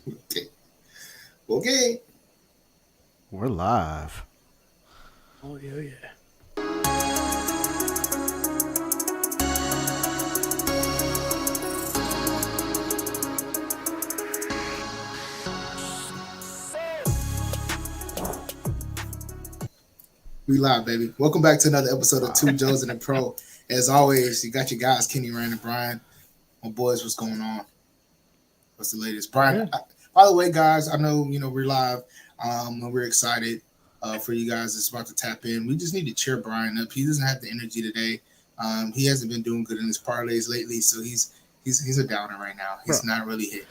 Okay. Okay. We're live. Oh yeah, yeah. We live, baby. Welcome back to another episode of Two Joes and a Pro. As always, you got your guys, Kenny, Ryan, and Brian. My boys, what's going on? What's the latest? Brian, Good. by the way, guys, I know, we're live and we're excited for you guys that's about to tap in. We just need to cheer Brian up. He doesn't have the energy today. He hasn't been doing good in his parlays lately, so he's a downer right now. Bro, He's not really hitting.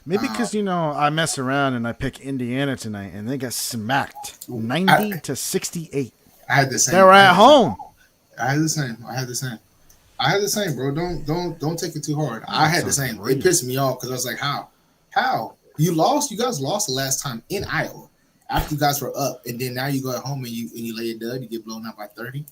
maybe Um, because I mess around and I pick Indiana tonight, and they got smacked I, 90-68. I had the They same. were at home. I had the same. I had the same, bro. Don't take it too hard. I had the Sounds same. It great. pissed me off because I was like, how you lost? You guys lost the last time in Iowa after you guys were up, and then now you go at home and you lay a dud. You get blown out by 30.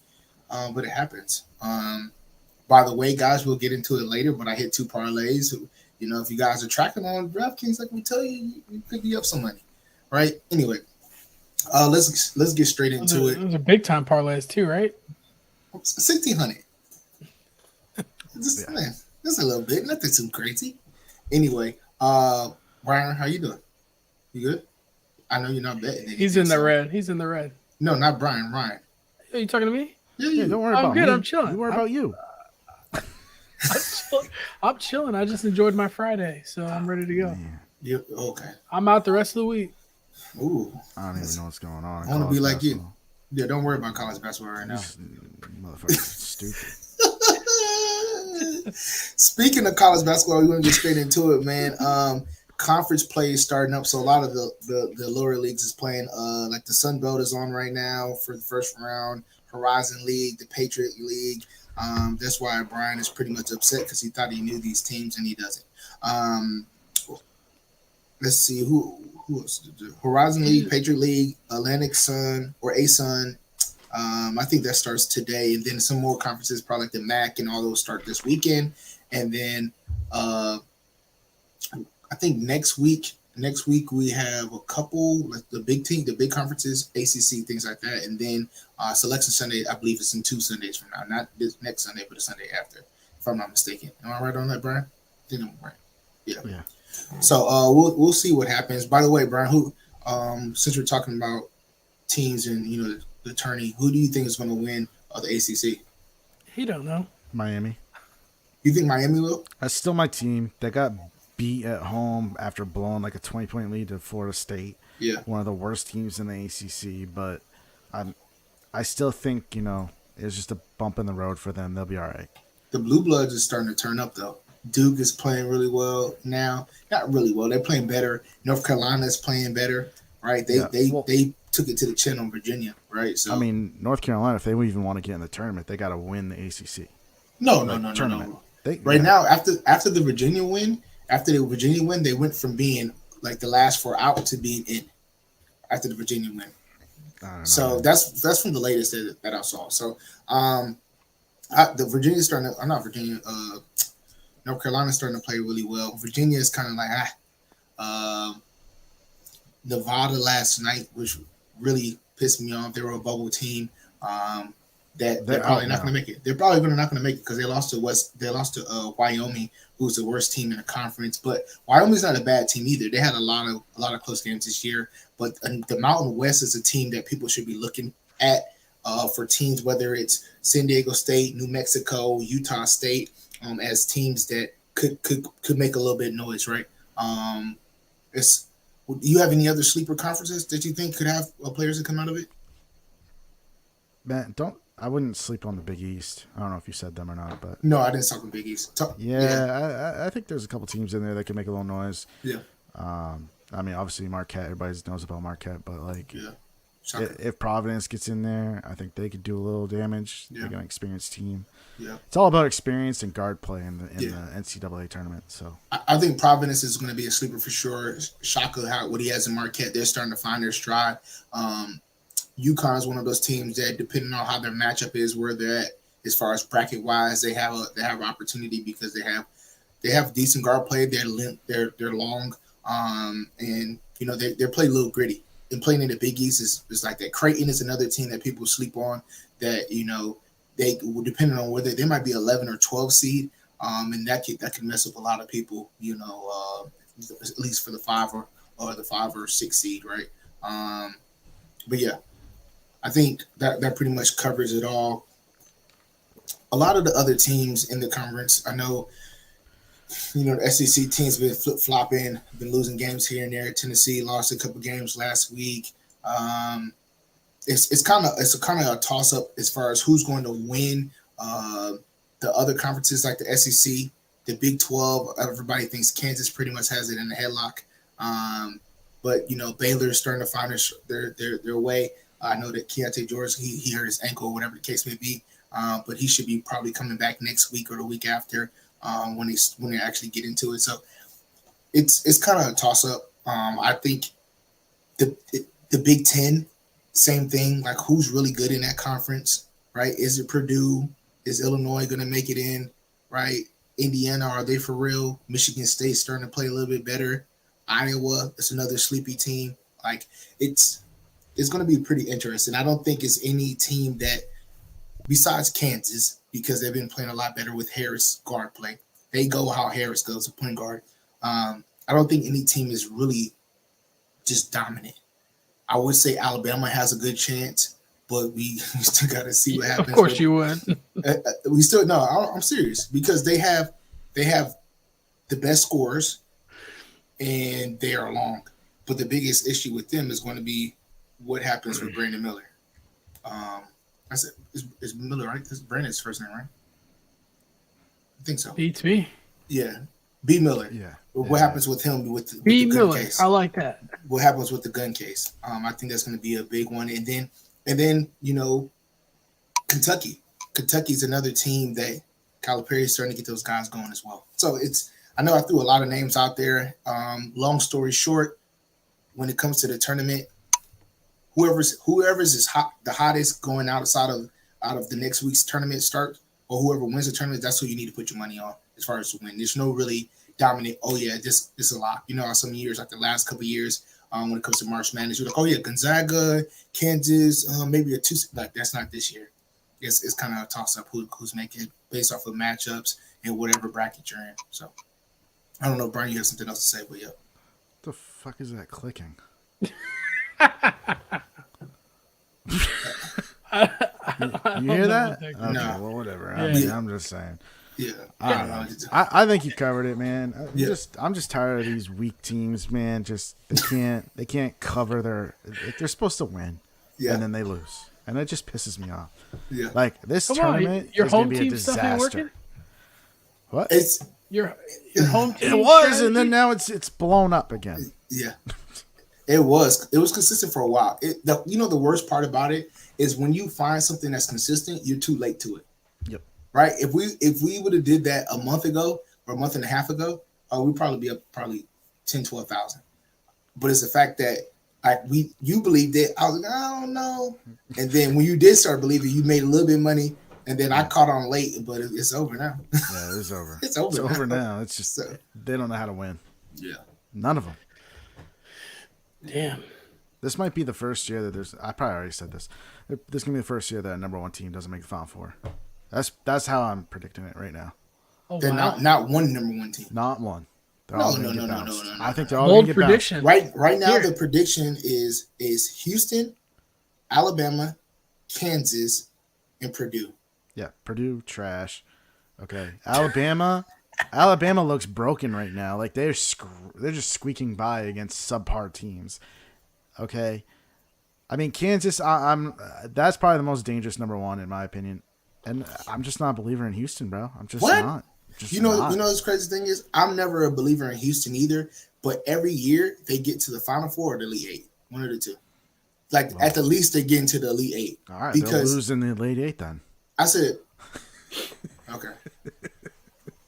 But it happens. By the way, guys, we'll get into it later. But I hit two parlays. If you guys are tracking on DraftKings, like we tell you, you could be up some money, right? Anyway, let's get straight into it. Those are big time parlays too, right? 1,600. Just Yeah. man, just a little bit, nothing too crazy. Anyway, Brian, how you doing? You good? I know you're not betting anything. He's in the so- red. He's in the red. No, not Brian. Ryan. Are you talking to me? Yeah, Yeah, you. don't worry I'm about good, me. I'm chilling. You worry about you. I'm chilling. I just enjoyed my Friday, so I'm ready to go. Man, You okay? I'm out the rest of the week. Ooh, I don't even know what's going on. in I wanna be college like you. basketball. yeah. Don't worry about college basketball right now. These motherfuckers stupid. Speaking of college basketball, we want to get straight into it, man. Conference play is starting up, so a lot of the lower leagues is playing. Like the Sun Belt is on right now for the first round. Horizon League, the Patriot League. That's why Brian is pretty much upset because he thought he knew these teams and he doesn't. Um, let's see who else. Horizon League, Patriot League, Atlantic Sun or A Sun. I think that starts today, and then some more conferences, probably like the MAC and all those, start this weekend, and then I think next week we have a couple like the big team, the big conferences, ACC, things like that, and then Selection Sunday. I believe it's in 2 Sundays from now, not this next Sunday, but the Sunday after, if I'm not mistaken. Am I right on that, Brian? I think I'm right. Yeah. So we'll see what happens. By the way, Brian, who since we're talking about teams and the tourney, who do you think is going to win the ACC? He don't know. Miami. You think Miami will? That's still my team. They got beat at home after blowing like a 20-point lead to Florida State. Yeah. One of the worst teams in the ACC, but I still think, it's just a bump in the road for them. They'll be all right. The Blue Bloods is starting to turn up though. Duke is playing really well now. Not really well. They're playing better. North Carolina is playing better. Right? They Yeah. they took it to the chin on Virginia. Right? So I mean, North Carolina, if they even want to get in the tournament, they got to win the ACC. no. Tournament. Right now, after the Virginia win, they went from being like the last four out to being in after the Virginia win. I don't know. So that's from the latest that I saw. So the Virginia's starting to, I'm not Virginia, North Carolina's starting to play really well. Virginia is kind of like Nevada last night, which really pissed me off. They were a bubble team. They're They're probably out not now. going to make it. They're probably not going to make it because they lost to Wyoming, who's the worst team in the conference. But Wyoming's not a bad team either. They had a lot of close games this year. But the Mountain West is a team that people should be looking at for teams, whether it's San Diego State, New Mexico, Utah State, as teams that could make a little bit of noise, right? It's. Do you have any other sleeper conferences that you think could have players that come out of it? Man, I wouldn't sleep on the Big East. I don't know if you said them or not, but No, I didn't talk about Big East. I think there's a couple teams in there that can make a little noise. Yeah. I mean, obviously Marquette. Everybody knows about Marquette, but like, Yeah. Shocker. if Providence gets in there, I think they could do a little damage. Yeah. They're an experienced team. Yeah. It's all about experience and guard play in the Yeah. NCAA tournament. So I think Providence is going to be a sleeper for sure. Shaka, what he has in Marquette, they're starting to find their stride. UConn is one of those teams that, depending on how their matchup is, where they're at as far as bracket wise, they have an opportunity because they have decent guard play. They're long. And they play a little gritty. And playing in the Big East is like that. Creighton is another team that people sleep on. That they depending on whether they might be 11 or 12 seed, and that can mess up a lot of people. At least for the 5 or 6 seed, right? But yeah, I think that pretty much covers it all. A lot of the other teams in the conference, I know, the SEC teams been flip flopping, been losing games here and there. Tennessee lost a couple games last week. It's kind of a toss up as far as who's going to win the other conferences like the SEC, the Big 12. Everybody thinks Kansas pretty much has it in the headlock. But Baylor is starting to find their way. I know that Keontae George, he hurt his ankle, whatever the case may be, but he should be probably coming back next week or the week after when they actually get into it. So it's kind of a toss up. I think the Big 10, same thing. Like, who's really good in that conference, right? Is it Purdue? Is Illinois going to make it in, right? Indiana, are they for real? Michigan State starting to play a little bit better. Iowa, it's another sleepy team. Like, it's going to be pretty interesting. I don't think it's any team that, besides Kansas, because they've been playing a lot better with Harris guard play. They go how Harris goes, a point guard. I don't think any team is really just dominant. I would say Alabama has a good chance, but we still got to see what happens. Of course you would. I'm serious, because they have the best scorers and they are long. But the biggest issue with them is going to be what happens with Brandon Miller. I said, is Miller right? This is Brandon's first name, right? I think so. Beats me. Yeah, B. Miller. Yeah. What happens with him with the Miller? gun case? I like that. What happens with the gun case? I think that's going to be a big one. And then Kentucky. Kentucky's another team that Calipari is starting to get those guys going as well. So I know I threw a lot of names out there. Long story short, when it comes to the tournament, whoever's is the hottest going out of the next week's tournament start, or whoever wins the tournament, that's who you need to put your money on as far as to win. There's no really dominant. Oh yeah, this is a lot. Some years, like the last couple of years, when it comes to March Madness, you're like, oh yeah, Gonzaga, Kansas, maybe a two. Like, that's not this year. It's kind of a toss up who's making it based off of matchups and whatever bracket you're in. So I don't know, Brian, you have something else to say, but yeah. What the fuck is that clicking? You hear that? Okay, no. Well, whatever. Yeah. I'm just saying. Yeah. I don't know. I think you covered it, man. I'm just tired of these weak teams, man. Just they can't cover they're supposed to win, and then they lose, and it just pisses me off. Yeah. Like, this tournament your is going home to be a team stuff ain't disaster. working? What? Your home team. It was, strategy? and then now it's blown up again. Yeah. It was consistent for a while. The worst part about it is when you find something that's consistent, you're too late to it. Yep. Right? If we would have did that a month ago or a month and a half ago, we'd probably be up 10, 12,000. But it's the fact that you believed it. I was like, I don't know. And then when you did start believing, you made a little bit of money. And then I caught on late, but it's over now. Yeah, it's over. It's over now. It's just they don't know how to win. Yeah. None of them. Damn. This might be the first year that I probably already said this. This is going to be the first year that a number one team doesn't make the Final Four. That's how I'm predicting it right now. Oh, they're wow. not one number one team. Not one. They're No. I think they're all going to get prediction. Right now, Here. the prediction is Houston, Alabama, Kansas, and Purdue. Yeah, Purdue, trash. Okay. Alabama looks broken right now. Like, they're just squeaking by against subpar teams. Okay. I mean, Kansas, that's probably the most dangerous number one in my opinion. And I'm just not a believer in Houston, bro. I'm just not. Just not. This crazy thing is, I'm never a believer in Houston either, but every year they get to the Final Four or the Elite Eight. One of the two. At the least they get into the Elite Eight. All right, they'll lose in the Elite Eight then. I said, okay.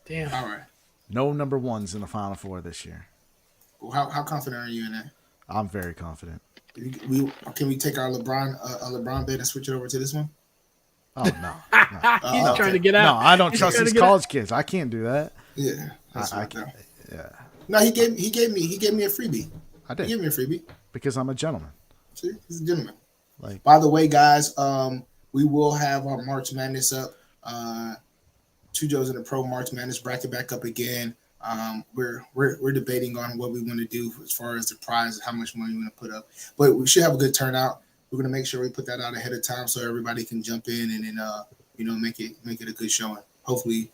Damn. All right. No number ones in the Final Four this year. Well, how confident are you in that? I'm very confident. Can we take our LeBron bet and switch it over to this one? Oh, no. He's trying to get out. No, I don't trust these college kids. I can't do that. Yeah. I can't. Yeah. No, he gave me a freebie. I He did gave me a freebie. because I'm a gentleman. See, he's a gentleman. Like, By the way, guys, we will have our March Madness up. Two Joes in the Pro March Madness bracket back up again. We're debating on what we want to do as far as the prize, how much money we want to put up. But we should have a good turnout. We're gonna make sure we put that out ahead of time so everybody can jump in and then make it a good showing. Hopefully,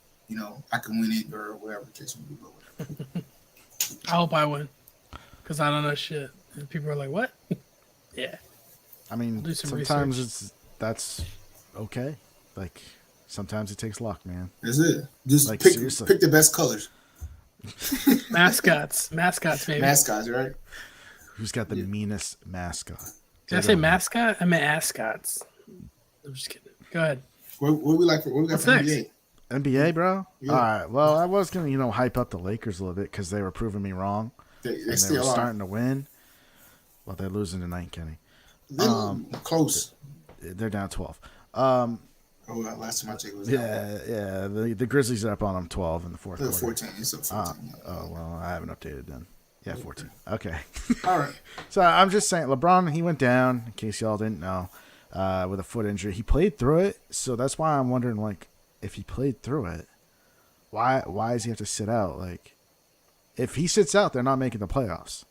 I can win it or whatever the case may be. I hope I win because I don't know shit. And people are like, "What?" Yeah. I mean, Do some sometimes that's okay. Like, sometimes it takes luck, man. That's it. Just Like, pick seriously. the best colors. Mascots, maybe. Mascots, right? Who's got the meanest mascot? Did I say mascot? I meant ascots. I'm just kidding. Go ahead. What we like? What we got What's for next? NBA? NBA, bro? Yeah. All right. Well, I was going to, hype up the Lakers a little bit because they were proving me wrong. They And they were still are. starting to win. Well, they're losing tonight, Kenny. They're close. They're down 12. Last time I checked was Yeah. The Grizzlies are up on them 12 in the fourth quarter. 14. It's up 14. Oh, well, I haven't updated then. Yeah, 14. Okay. All right. So I'm just saying, LeBron, he went down, in case y'all didn't know, with a foot injury. He played through it, so that's why I'm wondering, like, if he played through it, why does he have to sit out? Like, if he sits out, they're not making the playoffs.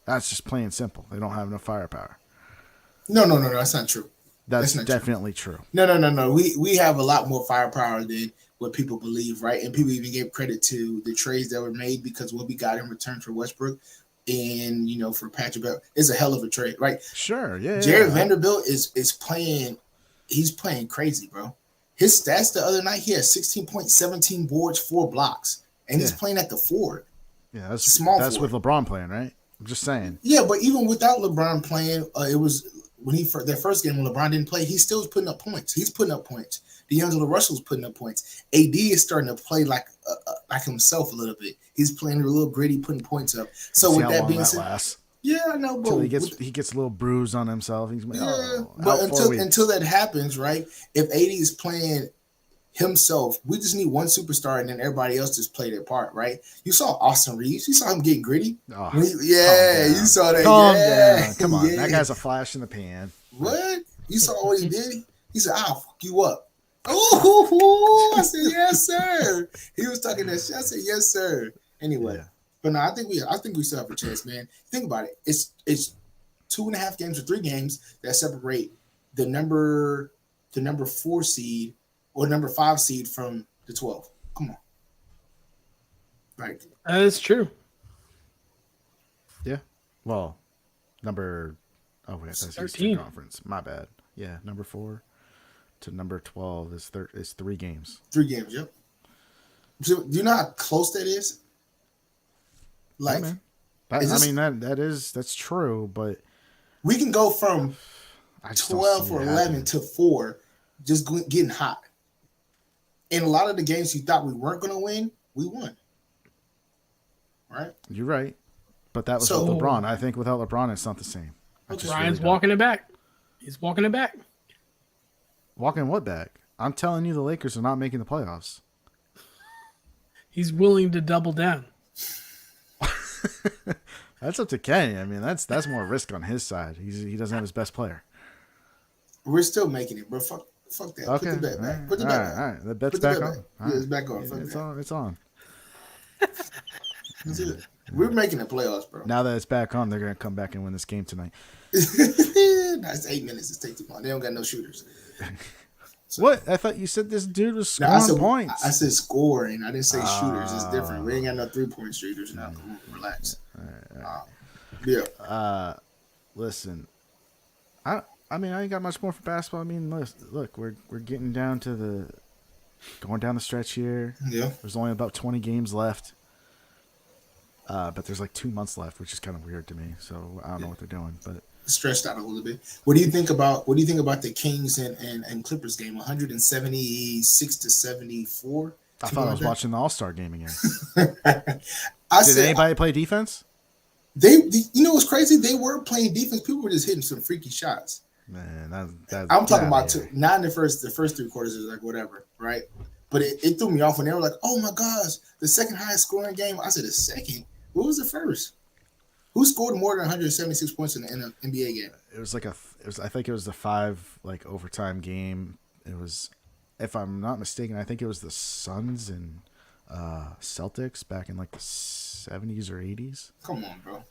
That's just plain and simple. They don't have enough firepower. No, that's not true. That's not definitely true. No. We have a lot more firepower than what people believe, right? And people even give credit to the trades that were made because what we got in return for Westbrook and for Patrick Bell is a hell of a trade, right? Sure, yeah. Jared Vanderbilt is playing. He's playing crazy, bro. His stats the other night, he had 16 points, 17 boards, 4 blocks, and he's playing at the forward. Yeah, that's forward. with LeBron playing, right? I'm just saying. Yeah, but even without LeBron playing, it was when their first game when LeBron didn't play, he still was putting up points. He's putting up points. D'Angelo Russell's putting up points. AD is starting to play like himself a little bit. He's playing a little gritty, putting points up. So See with how that long being that said, lasts. yeah, I know, Until but he gets a little bruise on himself. He's like, but until that happens, right? If AD is playing himself, we just need one superstar, and then everybody else just play their part, right? You saw Austin Reeves. You saw him getting gritty. Oh, you saw that. Calm yeah, down. Come on, yeah. that guy's a flash in the pan. What? You saw what he did? He said, "I'll fuck you up." Oh, I said, "Yes, sir." He was talking that shit. I said, "Yes, sir." Anyway, but no, I think we still have a chance, man. Think about it. It's 2.5 games or 3 games that separate the number 4 seed or number 5 seed from the 12. Come on, right? That is true. Yeah. Well, number. Oh wait, that's 13. Eastern Conference. My bad. Yeah, number 4 to number 12 is 3 games. 3 games. Yep. So, do you know how close that is? Like, Yeah, man. That's true, but we can go from I just don't 12 see or it 11 happening. to 4, just getting hot. And a lot of the games you thought we weren't going to win, we won. Right? You're right, but that was So- with LeBron. I think without LeBron, it's not the same. I just Ryan's really don't. walking it back. He's walking it back. Walking what back? I'm telling you, the Lakers are not making the playoffs. He's willing to double down. That's up to Kenny. I mean, that's more risk on his side. He doesn't have his best player. We're still making it, bro. Fuck that. Okay, Put the bet back. all Put the right, bet all back. right. The bet's Put the back bet on. back. All Yeah, right. it's back on. Fuck It's that. on. It's on. That's it. We're making the playoffs, bro. Now that it's back on, they're gonna come back and win this game tonight. That's 8 minutes. It's take too long. They don't got no shooters. What? I thought you said this dude was No, scoring points. I said scoring. I didn't say shooters. It's different. We ain't got no 3-point shooters now. Come on, relax. Yeah. Listen, I mean, I ain't got much more for basketball. I mean, look, we're getting down to going down the stretch here. Yeah. There's only about 20 games left. But there's like 2 months left, which is kind of weird to me. So I don't know what they're doing, but Stretched out a little bit. What do you think about the Kings and Clippers game? 176-74. I thought I was watching the All-Star game again. I Did said anybody play defense? you know what's crazy? They were playing defense. People were just hitting some freaky shots. Man, that's I'm talking about here. not in the first 3 quarters is like whatever, right? But it threw me off when they were like, "Oh my gosh, the second highest scoring game." I said, "The second? What was the first? Who scored more than 176 points in an NBA game?" It was like I think it was the 5 like overtime game. It was, if I'm not mistaken, I think it was the Suns and Celtics back in like the 70s or 80s. Come on, bro.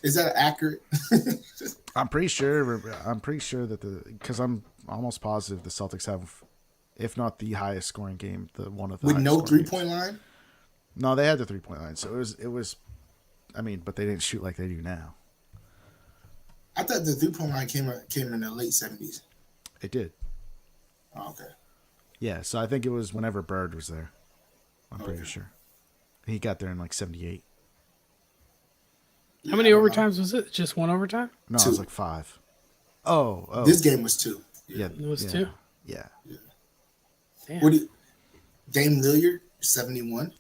Is that accurate? I'm pretty sure that because I'm almost positive the Celtics have, if not the highest scoring game, one of the With highest no scoring 3-point line? No, they had the 3-point line, so it was. I mean, but they didn't shoot like they do now. I thought the 3-point line came in the late 70s. It did. Oh, okay. Yeah, so I think it was whenever Bird was there. I'm pretty Okay. sure. He got there in like 78. How many overtimes was it? Just one overtime? No, 2. it was like 5. Oh. This game was 2. Yeah. It was yeah, 2? Yeah. Damn. What do you, Dame Lillard, 71.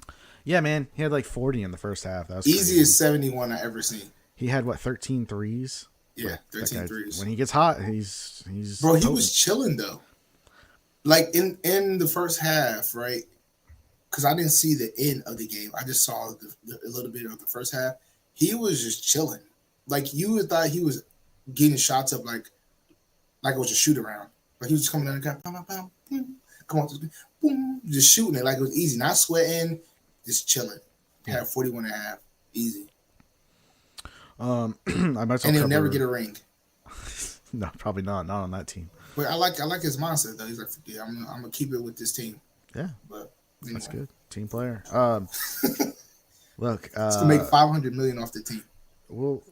Yeah, man. He had like 40 in the first half. That was Easiest 71 I ever seen. He had, 13 threes? Yeah, That 13 guy, threes. when he gets hot, he's Bro, he potent. was chilling though. Like in the first half, right? Because I didn't see the end of the game. I just saw a little bit of the first half. He was just chilling. Like you would thought he was getting shots up like it was a shoot around. Like he was just coming down the court, bam, bam, bam, boom, come on, boom, just shooting it like it was easy, not sweating, just chilling. Had 41 and a half, easy. I might as well And he'll cover- never get a ring. No, probably not. Not on that team. But I like his mindset though. He's like, yeah, I'm gonna keep it with this team. Yeah, But that's anyway. good. Team player. Look, It's to make $500 million off the team. we'll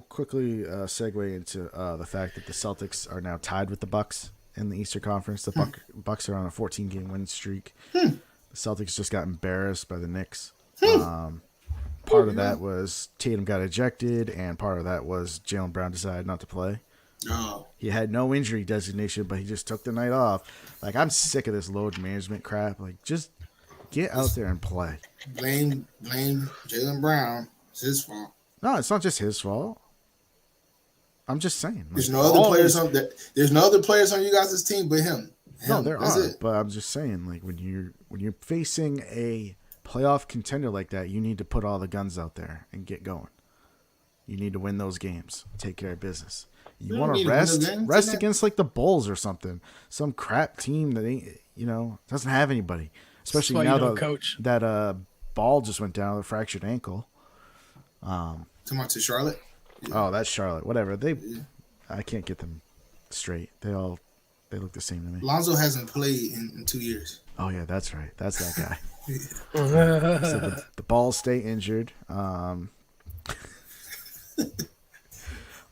quickly segue into the fact that the Celtics are now tied with the Bucks in the Eastern Conference. The Bucks are on a 14-game win streak. The Celtics just got embarrassed by the Knicks. Part of that was Tatum got ejected, and part of that was Jaylen Brown decided not to play. Oh, He had no injury designation, but he just took the night off. Like, I'm sick of this load management crap. Like, just get out there and play. blame Jaylen Brown. It's his fault. No, it's not just his fault. I'm just saying. There's like, no other all players these- on that. There's no other players on you guys' team but him. No, Him. there That's are, it. but I'm just saying, like, when you're facing a playoff contender like that, you need to put all the guns out there and get going. You need to win those games, take care of business. You don't want need to to win rest those games. against like the Bulls or something, some crap team that ain't, doesn't have anybody. Especially why you now don't that coach. Ball just went down with a fractured ankle. Come on to Charlotte. Oh, that's Charlotte. Whatever I can't get them straight. They look the same to me. Lonzo hasn't played in 2 years. Oh yeah, that's right. That's that guy. So the Balls stay injured.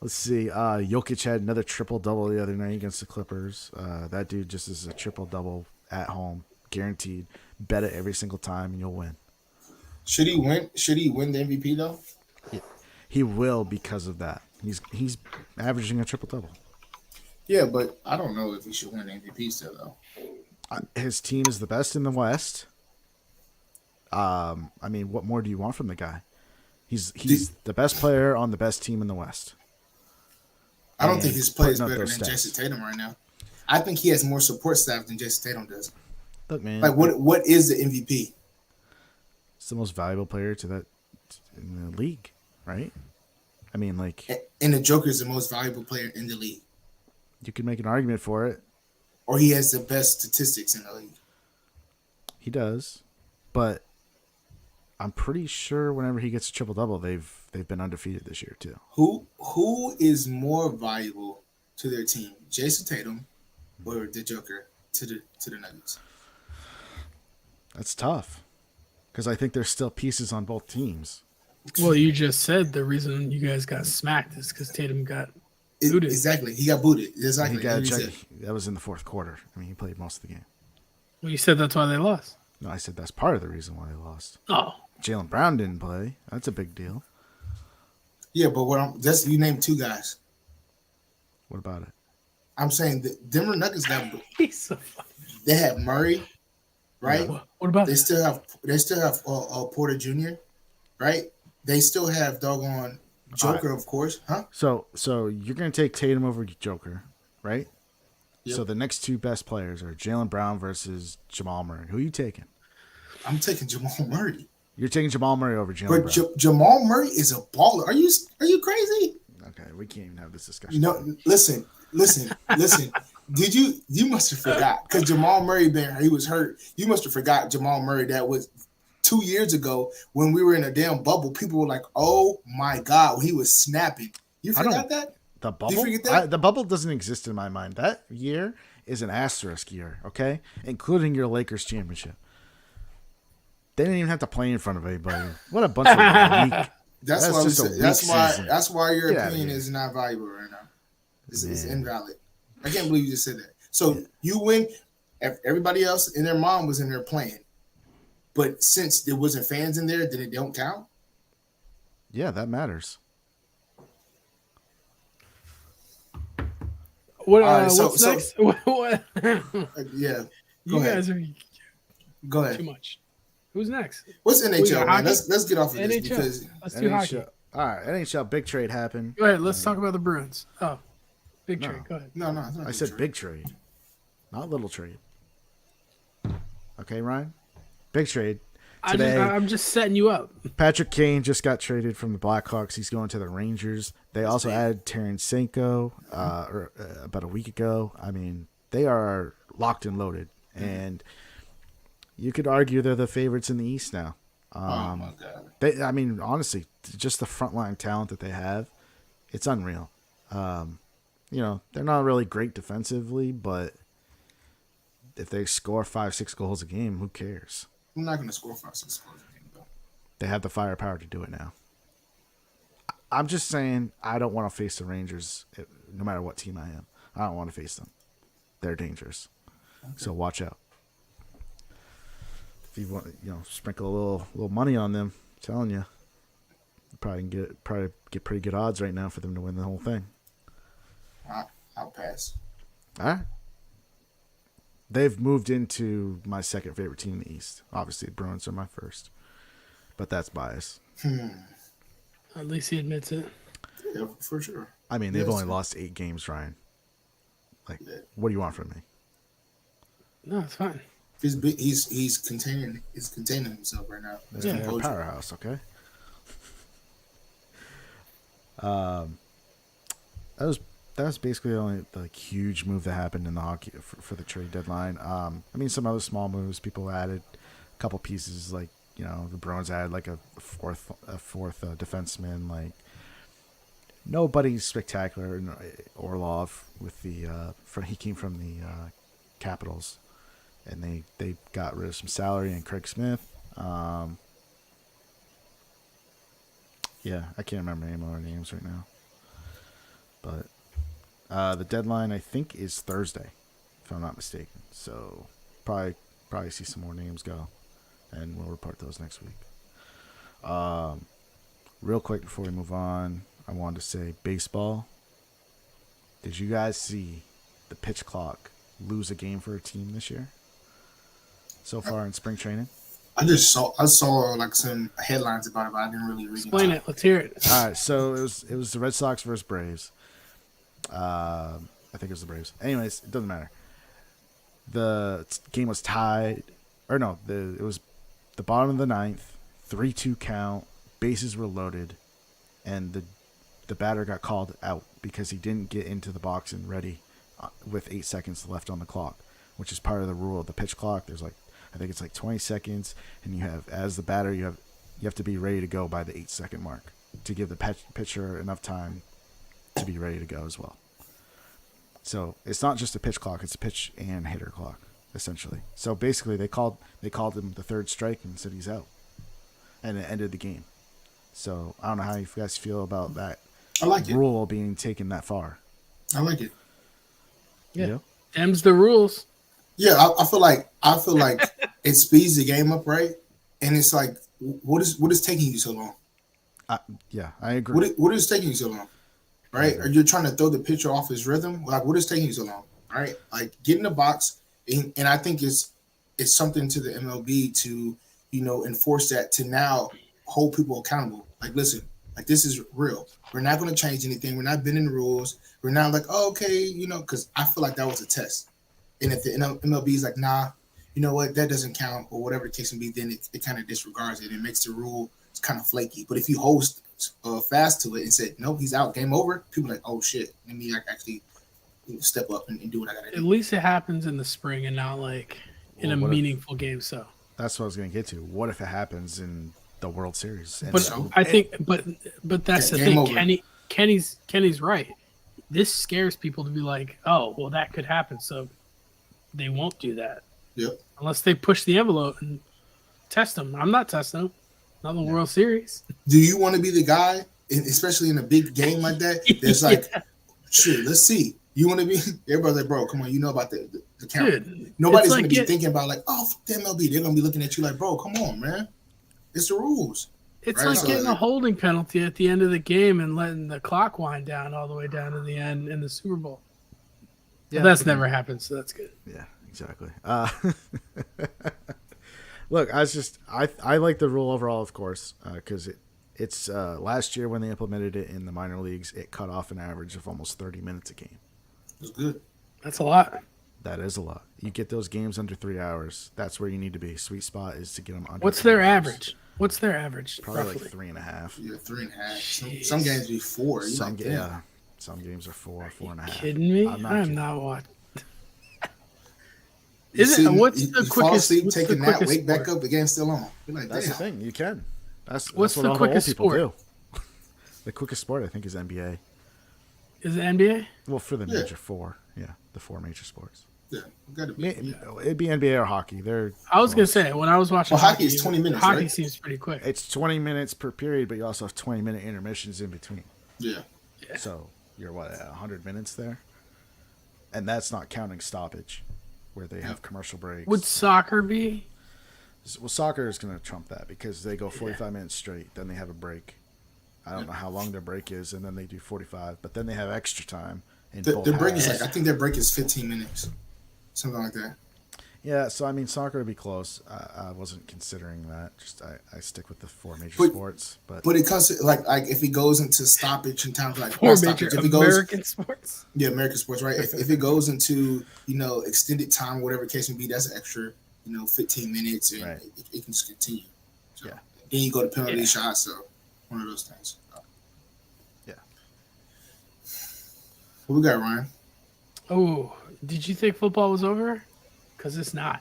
Let's see. Jokic had another triple-double the other night against the Clippers. That dude just is a triple-double at home, guaranteed. Bet it every single time, and you'll win. Should he win? Should he win the MVP though? He will because of that. He's averaging a triple-double. Yeah, but I don't know if he should win the MVP still though. His team is the best in the West. I mean, what more do you want from the guy? He's the best player on the best team in the West. I don't And think his play is putting better up than those stats. Jason Tatum right now. I think he has more support staff than Jason Tatum does. Look, man. Like what is the MVP? It's the most valuable player in the league, right? I mean, like, And the Joker is the most valuable player in the league, you could make an argument for it. or he has the best statistics in the league. He does, but I'm pretty sure whenever he gets a triple double, they've been undefeated this year too. Who is more valuable to their team, Jason Tatum or the Joker to the Nuggets? That's tough because I think there's still pieces on both teams. Well, you just said the reason you guys got smacked is because Tatum got booted. Exactly, he got booted. Exactly, He got that's what he ejected. That was in the fourth quarter. I mean, he played most of the game. Well, you said that's why they lost. No, I said that's part of the reason why they lost. Oh, Jaylen Brown didn't play. That's a big deal. Yeah, but you named two guys. What about it? I'm saying the Denver Nuggets he's so funny. they have Murray, right? What about They still have Porter Jr., right? They still have doggone Joker, of course, huh? So you're gonna take Tatum over Joker, right? Yep. So the next two best players are Jaylen Brown versus Jamal Murray. Who are you taking? I'm taking Jamal Murray. You're taking Jamal Murray over Jaylen But Brown. Jamal Murray is a baller. Are you crazy? Okay, we can't even have this discussion. No, listen. You must have forgot because Jamal Murray, he was hurt. You must have forgot Jamal Murray. That was 2 years ago when we were in a damn bubble. People were like, "Oh my god, he was snapping." You forgot that? The bubble? forget that? The bubble doesn't exist in my mind. That year is an asterisk year, okay? Including your Lakers championship. They didn't even have to play in front of anybody. What a bunch of weak. That's why your opinion is not valuable right now. It's invalid. I can't believe you just said that. So you win. Everybody else in their mom was in there playing, but since there wasn't fans in there, then it don't count. Yeah, that matters. What's next? Yeah, you guys are go ahead. too much. Who's next? What's NHL, man? Let's get off of this because let's do hockey. All right, NHL big trade happened. Go ahead. Let's talk about the Bruins. Oh, big trade. Go ahead. No, I said big trade, not little trade. Okay, Ryan, big trade. Today, I'm just setting you up. Patrick Kane just got traded from the Blackhawks. He's going to the Rangers. They also added Tarasenko about a week ago. I mean, they are locked and loaded, and you could argue they're the favorites in the East now. Oh my god! Honestly, just the frontline talent that they have, it's unreal. They're not really great defensively, but if they score 5-6 goals a game, who cares? I'm not going to score 5-6 goals a game, though. They have the firepower to do it now. I'm just saying I don't want to face the Rangers no matter what team I am. I don't want to face them. They're dangerous. Okay. So watch out. If you want, sprinkle a little money on them, I'm telling you, probably get pretty good odds right now for them to win the whole thing. I'll pass. All right. They've moved into my second favorite team in the East. Obviously, the Bruins are my first, but that's bias. At least he admits it. Yeah, for sure. I mean, they've only lost 8 games, Ryan. What do you want from me? No, it's fine. He's containing himself right now. They're a powerhouse, okay? That was basically the only huge move that happened in the hockey for the trade deadline. Some other small moves. People added a couple pieces, the Bruins added a fourth defenseman. Nobody spectacular. Orlov with he came from the Capitals, and they got rid of some salary and Craig Smith. I can't remember any more names right now, but. The deadline, I think, is Thursday, if I'm not mistaken. So probably see some more names go, and we'll report those next week. Real quick before we move on, I wanted to say baseball. Did you guys see the pitch clock lose a game for a team this year so far in spring training? I saw some headlines about it, but I didn't really read it. Explain it. Let's hear it. All right, so it was the Red Sox versus Braves. I think it was the Braves. Anyways, it doesn't matter. The game was tied. Or no, it was the bottom of the ninth, 3-2 count, bases were loaded, and the batter got called out because he didn't get into the box and ready with 8 seconds left on the clock, which is part of the rule of the pitch clock. There's I think it's 20 seconds, and you have, as the batter, you have to be ready to go by the 8-second mark to give the pitcher enough time to be ready to go as well. So it's not just a pitch clock; it's a pitch and hitter clock, essentially. So basically, they called him the third strike and said he's out, and it ended the game. So I don't know how you guys feel about that. I like rule being taken that far. I like it. Yeah, them's the rules. Yeah, I feel like it speeds the game up, right? And it's like, what is taking you so long? I agree. What is taking you so long? Right? Are you trying to throw the pitcher off his rhythm? What is taking you so long? Right? Get in the box, and I think it's something to the MLB to enforce that, to now hold people accountable. Listen, Like this is real. We're not going to change anything. We're not bending the rules. We're not like, oh, okay, you know, because I feel like that was a test. And if the MLB is like, nah, you know what, that doesn't count, or whatever the case may be, then it kind of disregards it and makes the rule kind of flaky. But if you host fast to it and said, nope, he's out, game over, people are like, oh shit, let me actually step up and do what I got to do. At least it happens in the spring and not like in a meaningful game. So that's what I was going to get to. What if it happens in the World Series? But I think, but that's the thing. Over. Kenny's right. This scares people to be like, oh, well, that could happen, so they won't do that. Yep. Unless they push the envelope and test them. I'm not testing them. Not in the World Series. Do you want to be the guy, especially in a big game like that? That's like, shit, let's see. You want to be? Everybody's like, bro, come on, you know about the camera. Dude, nobody's like going to be thinking about like, oh, the MLB. They're going to be looking at you like, bro, come on, man. It's the rules. It's right? Like getting a holding penalty at the end of the game and letting the clock wind down all the way down to the end in the Super Bowl. Yeah, but that's never happened, so that's good. Yeah, exactly. Look, I like the rule overall, of course, because it's last year when they implemented it in the minor leagues, it cut off an average of almost 30 minutes a game. That's good. That's a lot. That is a lot. You get those games under 3 hours. That's where you need to be. Sweet spot is to get them under. What's their average? What's their average? Probably roughly? like 3.5. Yeah, 3.5. Some games be 4. Some games are 4, 4.5. Kidding me? I'm not watching. What's the quickest? Fall asleep, take a nap, wake back up, the game's still on. Like, that's the thing. You can. That's what's what the all quickest the old people sport? Do. The quickest sport, I think, is NBA. Is it NBA? Well, for the major 4, the 4 major sports. Yeah, gotta be. It'd be NBA or hockey. I was gonna say when I was watching. Well, hockey is 20 minutes. Hockey right? seems pretty quick. It's 20 minutes per period, but you also have 20-minute intermissions in between. Yeah. So you're at 100 minutes there, and that's not counting stoppage, where they have commercial breaks. Would soccer be? Well, soccer is going to trump that because they go 45 minutes straight, then they have a break. I don't know how long their break is, and then they do 45, but then they have extra time. Their break is I think their break is 15 minutes. Something like that. Yeah, so I mean, soccer would be close. I wasn't considering that. Just I stick with the 4 major sports. But it comes to, like if it goes into stoppage in times like 4 major American sports. Yeah, American sports, right? if it goes into extended time, whatever the case may be, that's an extra 15 minutes, and it can just continue. So, then you go to penalty shots. So one of those things. Yeah. What we got, Ryan? Oh. Did you think football was over? Because it's not.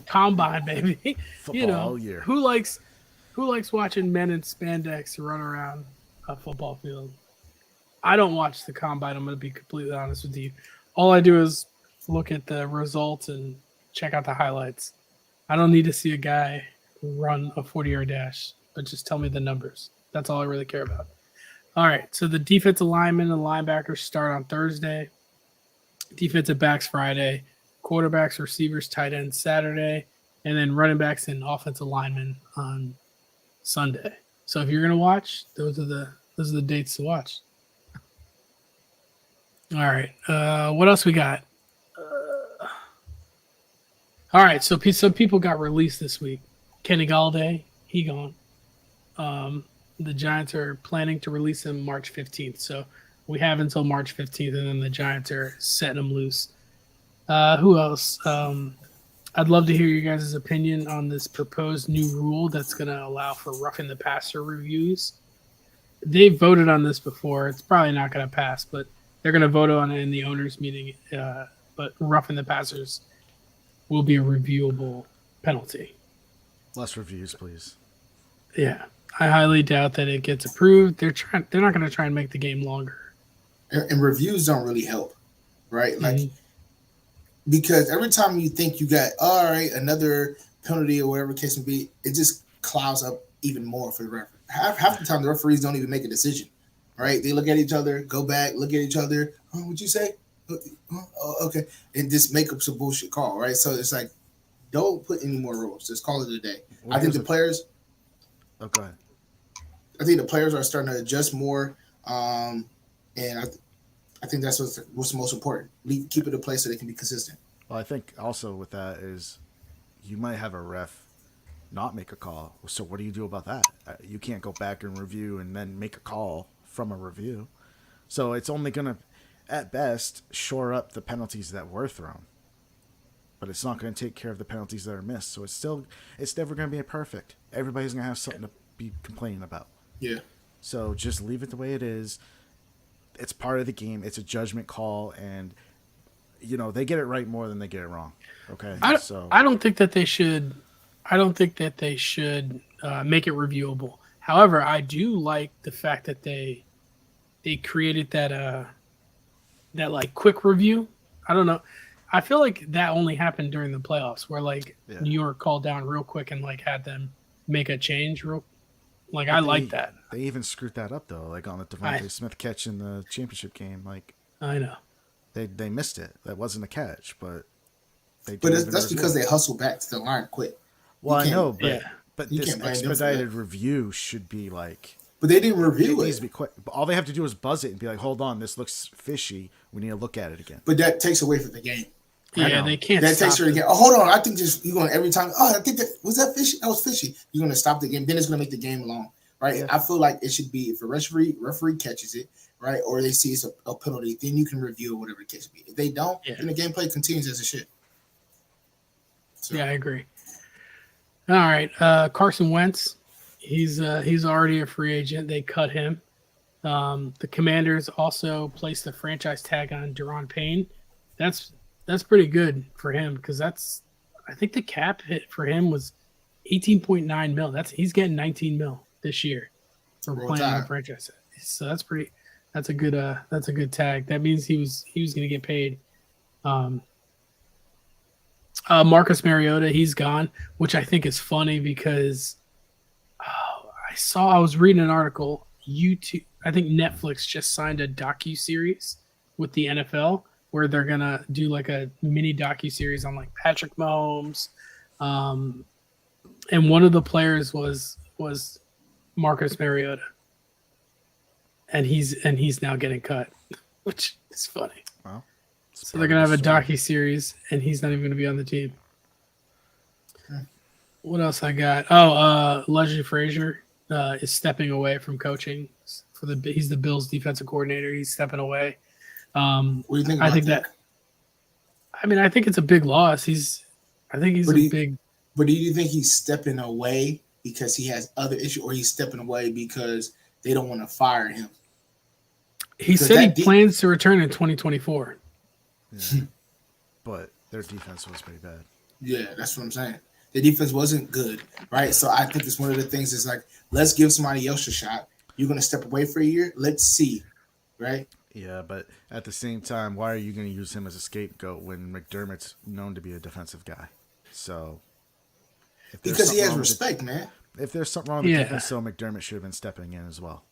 Combine, baby. Football all year. Who likes watching men in spandex run around a football field? I don't watch the combine. I'm going to be completely honest with you. All I do is look at the results and check out the highlights. I don't need to see a guy run a 40-yard dash, but just tell me the numbers. That's all I really care about. All right, so the defensive linemen and linebackers start on Thursday. Defensive backs Friday, quarterbacks, receivers, tight ends Saturday, and then running backs and offensive linemen on Sunday. So if you're gonna watch, those are the dates to watch. All right, what else we got? All right, so some people got released this week. Kenny Galladay, he gone. The Giants are planning to release him March 15th. So we have until March 15th, and then the Giants are setting them loose. Who else? I'd love to hear you guys' opinion on this proposed new rule that's going to allow for roughing the passer reviews. They've voted on this before. It's probably not going to pass, but they're going to vote on it in the owners' meeting. But roughing the passers will be a reviewable penalty. Less reviews, please. Yeah. I highly doubt that it gets approved. They're not going to try and make the game longer. And reviews don't really help, right? Like, because every time you think you got, all right, another penalty or whatever the case may be, it just clouds up even more for the referee. Half the time, the referees don't even make a decision, right? They look at each other, go back, look at each other. Oh, what'd you say? Oh, okay. And just make up some bullshit call, right? So it's like, don't put any more rules. Just call it a day. I think the players. Oh, go ahead. I think the players are starting to adjust more, and I think that's what's most important. Keep it in place so they can be consistent. Well, I think also with that is you might have a ref not make a call. So what do you do about that? You can't go back and review and then make a call from a review. So it's only going to, at best, shore up the penalties that were thrown. But it's not going to take care of the penalties that are missed. So it's never going to be perfect. Everybody's going to have something to be complaining about. Yeah. So just leave it the way it is. It's part of the game. It's a judgment call, and they get it right more than they get it wrong. Okay, I don't think that they should. I don't think that they should make it reviewable. However, I do like the fact that they created that like quick review. I don't know. I feel like that only happened during the playoffs, where New York called down real quick and had them make a change real. I like that. They even screwed that up though, on the Devontae Smith catch in the championship game. I know they missed it. That wasn't a catch, but they. But that's because they hustled back to the line quick. Well, I know, but this expedited review should be like. But they didn't review it. Needs to be quick. All they have to do is buzz it and be like, "Hold on, this looks fishy. We need to look at it again." But that takes away from the game. Yeah, they can't. That takes her again. Oh, hold on. I think you're going every time. Oh, I think that was that fishy. That was fishy. You're going to stop the game. Then it's going to make the game long, right? Yeah. I feel like it should be if a referee catches it, right, or they see it's a penalty, then you can review whatever the case be. If they don't, then the gameplay continues as it should. So. Yeah, I agree. All right, Carson Wentz. He's already a free agent. They cut him. The Commanders also placed a franchise tag on Daron Payne. That's pretty good for him because I think the cap hit for him was $18.9 million. He's getting $19 million this year for playing on a franchise. So that's a good tag. That means he was going to get paid. Marcus Mariota, he's gone, which I think is funny because I was reading an article. I think Netflix just signed a docu-series with the NFL where they're going to do a mini docu-series on Patrick Mahomes. And one of the players was Marcus Mariota. And he's now getting cut, which is funny. Wow. So they're going to have a docu-series and he's not even going to be on the team. What else I got? Leslie Frazier is stepping away from coaching he's the Bills defensive coordinator. He's stepping away. What do you think? I think I think it's a big loss. But do you think he's stepping away because he has other issues, or he's stepping away because they don't want to fire him? He said he plans to return in 2024. Yeah. But their defense was pretty bad. Yeah, that's what I'm saying. The defense wasn't good, right? So I think it's one of the things is let's give somebody else a shot. You're going to step away for a year. Let's see, right? Yeah, but at the same time, why are you going to use him as a scapegoat when McDermott's known to be a defensive guy? So, because he has respect, man. If there's something wrong with the defense, so McDermott should have been stepping in as well.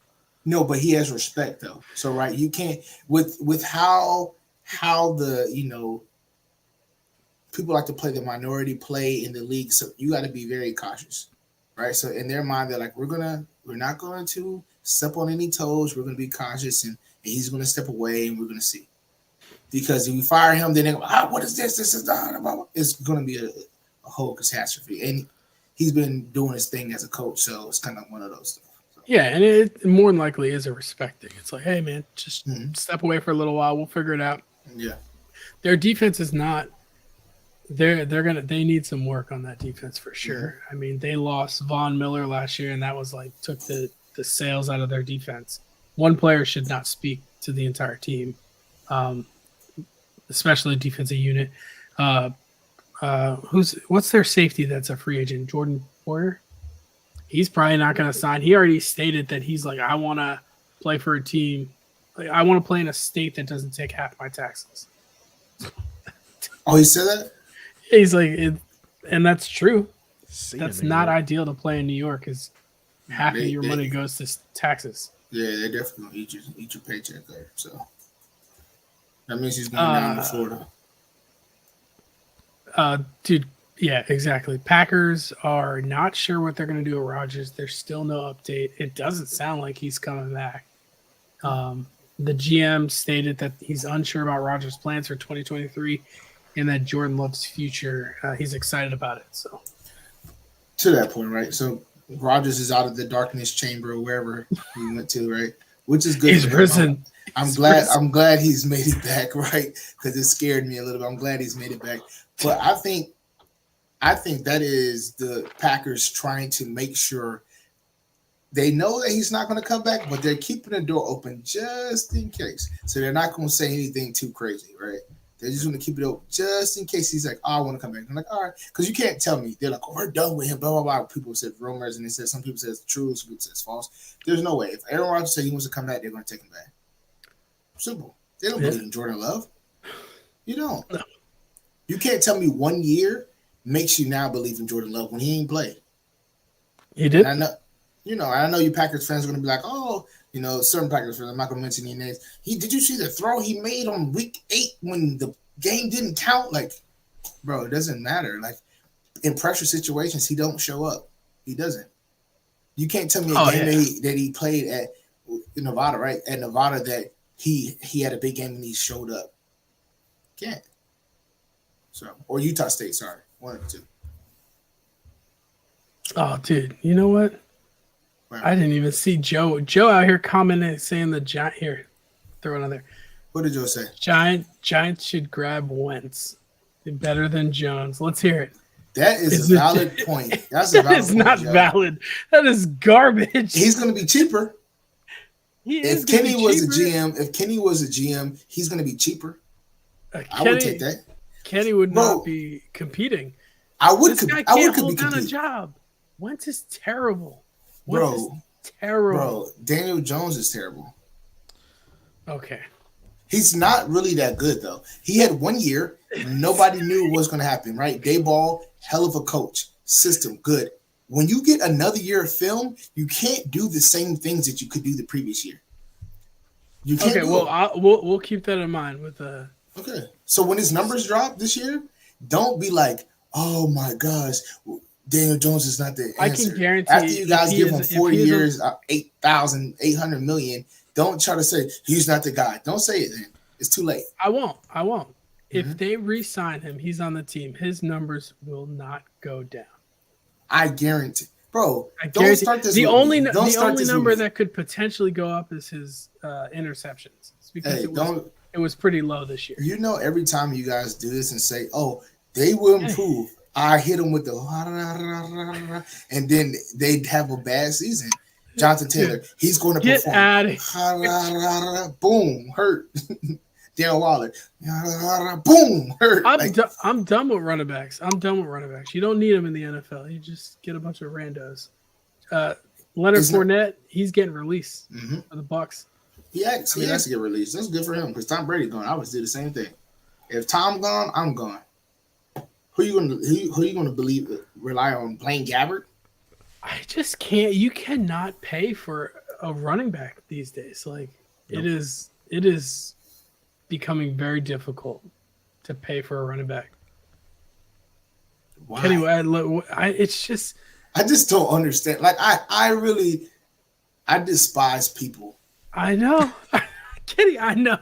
No, but he has respect though. So right, you can't with how the people like to play the minority play in the league. So you got to be very cautious, right? So in their mind, they're like, we're not going to step on any toes. We're going to be cautious, and he's going to step away, and we're going to see. Because if we fire him, then they go, what is this? This is not. It's going to be a whole catastrophe. And he's been doing his thing as a coach, so it's kind of one of those stuff. So. Yeah, and it more than likely is a respect thing. It's like, hey, man, just step away for a little while. We'll figure it out. Yeah. Their defense is not. They need some work on that defense for sure. Mm-hmm. I mean, they lost Von Miller last year, and that was took the sails out of their defense. One player should not speak to the entire team, especially the defensive unit. What's their safety that's a free agent? Jordan Poyer? He's probably not going to sign. He already stated that he's I want to play for a team. I want to play in a state that doesn't take half my taxes. Oh, he said that? He's and that's true. That's not ideal to play in New York because half of your money goes to taxes. Yeah, they're definitely going to eat your paycheck there. So that means he's going down to Florida. Dude, yeah, exactly. Packers are not sure what they're going to do with Rodgers. There's still no update. It doesn't sound like he's coming back. The GM stated that he's unsure about Rodgers' plans for 2023 and that Jordan Love's future. He's excited about it. So to that point, right? So Rogers is out of the darkness chamber or wherever he went to, right? Which is good. He's risen. I'm glad he's made it back, right? Because it scared me a little bit. I'm glad he's made it back. But I think that is the Packers trying to make sure they know that he's not going to come back, but they're keeping the door open just in case. So they're not going to say anything too crazy, right? They're just going to keep it open just in case he's like, oh, I want to come back. I'm like, all right. Because you can't tell me. They're like, oh, we're done with him, blah, blah, blah. People said rumors, and they said some people said it's true, some people said it's false. There's no way. If Aaron Rodgers said he wants to come back, they're going to take him back. Simple. They don't believe in Jordan Love. You don't. No. You can't tell me 1 year makes you now believe in Jordan Love when he ain't played. He did. And I know you Packers fans are going to be like, oh, certain Packers fans, I'm not going to mention any names. Did you see the throw he made on week 8 when the game didn't count? Like, bro, it doesn't matter. Like, in pressure situations, he don't show up. He doesn't. You can't tell me a game that he played at Nevada, right? At Nevada that he had a big game and he showed up. Can't. So, or Utah State, sorry. 1 or 2. Oh, dude, you know what? Right. I didn't even see Joe. Joe out here commenting saying the Giant here. Throw it on there. What did Joe say? Giants should grab Wentz. Better than Jones. Let's hear it. That is a valid point. That's a valid point. That is not valid. That is garbage. He's going to be cheaper. If Kenny was a GM, he's going to be cheaper. I would take that. Kenny would not be competing. This guy can't hold down a job. Wentz is terrible. Bro, Daniel Jones is terrible. Okay. He's not really that good, though. He had 1 year. Nobody knew what was going to happen, right? Dayball, hell of a coach. System, good. When you get another year of film, you can't do the same things that you could do the previous year. You can't. Okay, well, we'll keep that in mind with the. Okay, so when his numbers drop this year, don't be like, "Oh my gosh, Daniel Jones is not the answer." I can guarantee. After you guys give him 4 years, $8,800 million, don't try to say he's not the guy. Don't say it then. It's too late. I won't. If they re-sign him, he's on the team. His numbers will not go down. I guarantee, bro. Don't start this. The only number that could potentially go up is his interceptions. It's because it was pretty low this year. Every time you guys do this and say, "Oh, they will improve," I hit them with the and then they'd have a bad season. Jonathan Taylor, he's going to get perform. Out of boom, hurt. Darren Waller, boom, hurt. I'm done with running backs. You don't need them in the NFL. You just get a bunch of randos. Leonard Fournette, he's getting released for the Bucs. He has to get released. That's good for him because Tom Brady's gone. I would do the same thing. If Tom gone, I'm gone. Who you gonna rely on? Blaine Gabbert? I just can't. You cannot pay for a running back these days. Like it is becoming very difficult to pay for a running back. Why? Anyway, it's just I just don't understand. Like I despise people. I know, Kenny. I know.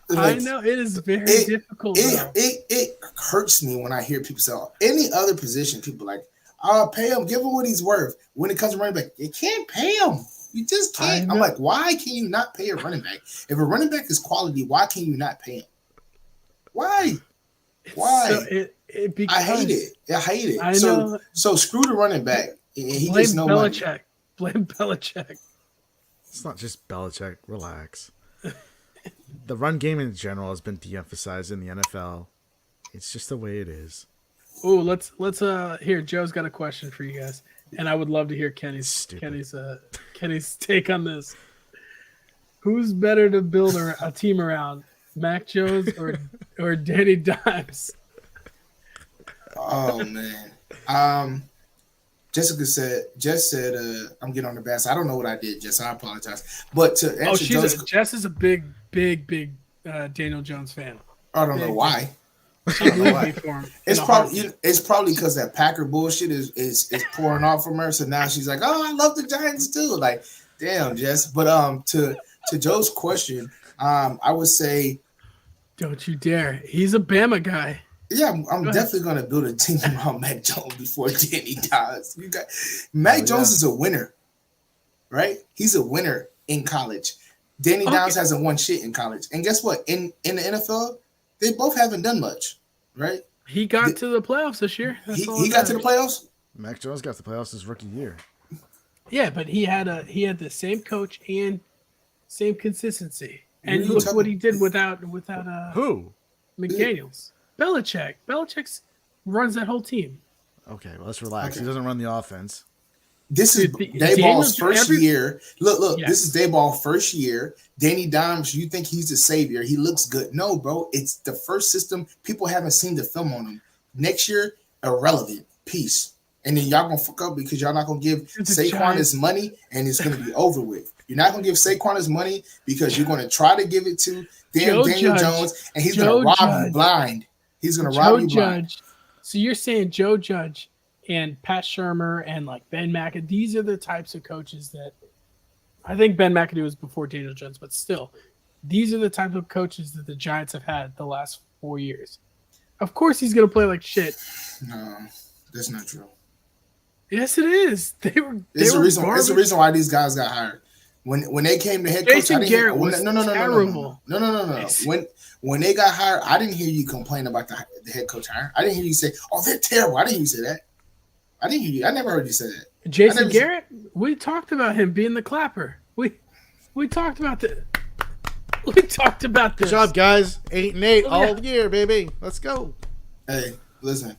Like, I know it is very difficult. It hurts me when I hear people say any other position. People like, pay him, give him what he's worth. When it comes to running back, you can't pay him. You just can't. I'm like, why can you not pay a running back? If a running back is quality, why can you not pay him? Why? So I hate it. I hate it. I know. So screw the running back. He Blame gets no Belichick. money. Blame Belichick. It's not just Belichick. Relax. The run game in general has been de-emphasized in the NFL. It's just the way it is. Oh, let's here. Joe's got a question for you guys, and I would love to hear Kenny's take on this. Who's better to build a team around, Mac Jones or Danny Dimes? Oh man. Jessica said, I'm getting on the bass. I don't know what I did, Jess. I apologize. But to answer Jess is a big Daniel Jones fan. I don't know why. It's probably because that Packer bullshit is pouring off from her. So now she's like, oh, I love the Giants too. Like, damn, Jess. But to Joe's question, I would say, don't you dare. He's a Bama guy. Yeah, I'm Go ahead. definitely gonna build a team around Mac Jones before Danny dies. You got Mac Jones is a winner, right? He's a winner in college. Danny Dimes hasn't won shit in college, and guess what? In the NFL, they both haven't done much, right? He got to the playoffs this year. He got to the playoffs. Mac Jones got to the playoffs his rookie year. Yeah, but he had the same coach and same consistency. And look what he did without Who? McDaniels. Belichick. Belichick runs that whole team. Okay, well, let's relax. Okay. He doesn't run the offense. This is Dayball's first year. Look, Yeah. this is Dayball's first year. Danny Dimes, you think he's the savior. He looks good. No, bro. It's the first system. People haven't seen the film on him. Next year, irrelevant. Peace. And then y'all gonna fuck up because y'all not gonna give Saquon his money and it's gonna be over with. You're not gonna give Saquon his money because you're gonna try to give it to Daniel Jones and he's gonna rob you blind. He's gonna rob you blind. So you're saying Joe Judge and Pat Shurmur and like Ben McAdoo, these are the types of coaches that I think Ben McAdoo was before Daniel Jones, but still, these are the type of coaches that the Giants have had the last 4 years. Of course, he's going to play like shit. No, that's not true. Yes, it is. It's the reason why these guys got hired. When they came to head coach, Jason Garrett was no. When they got hired, I didn't hear you complain about the head coach hire. I didn't hear you say, "Oh, they're terrible." I didn't hear you say that. I didn't hear you. I never heard you say that. Jason Garrett, we talked about him being the clapper. We talked about that. We talked about this. Good job, guys. 8-8 all year, baby. Let's go. Hey, listen.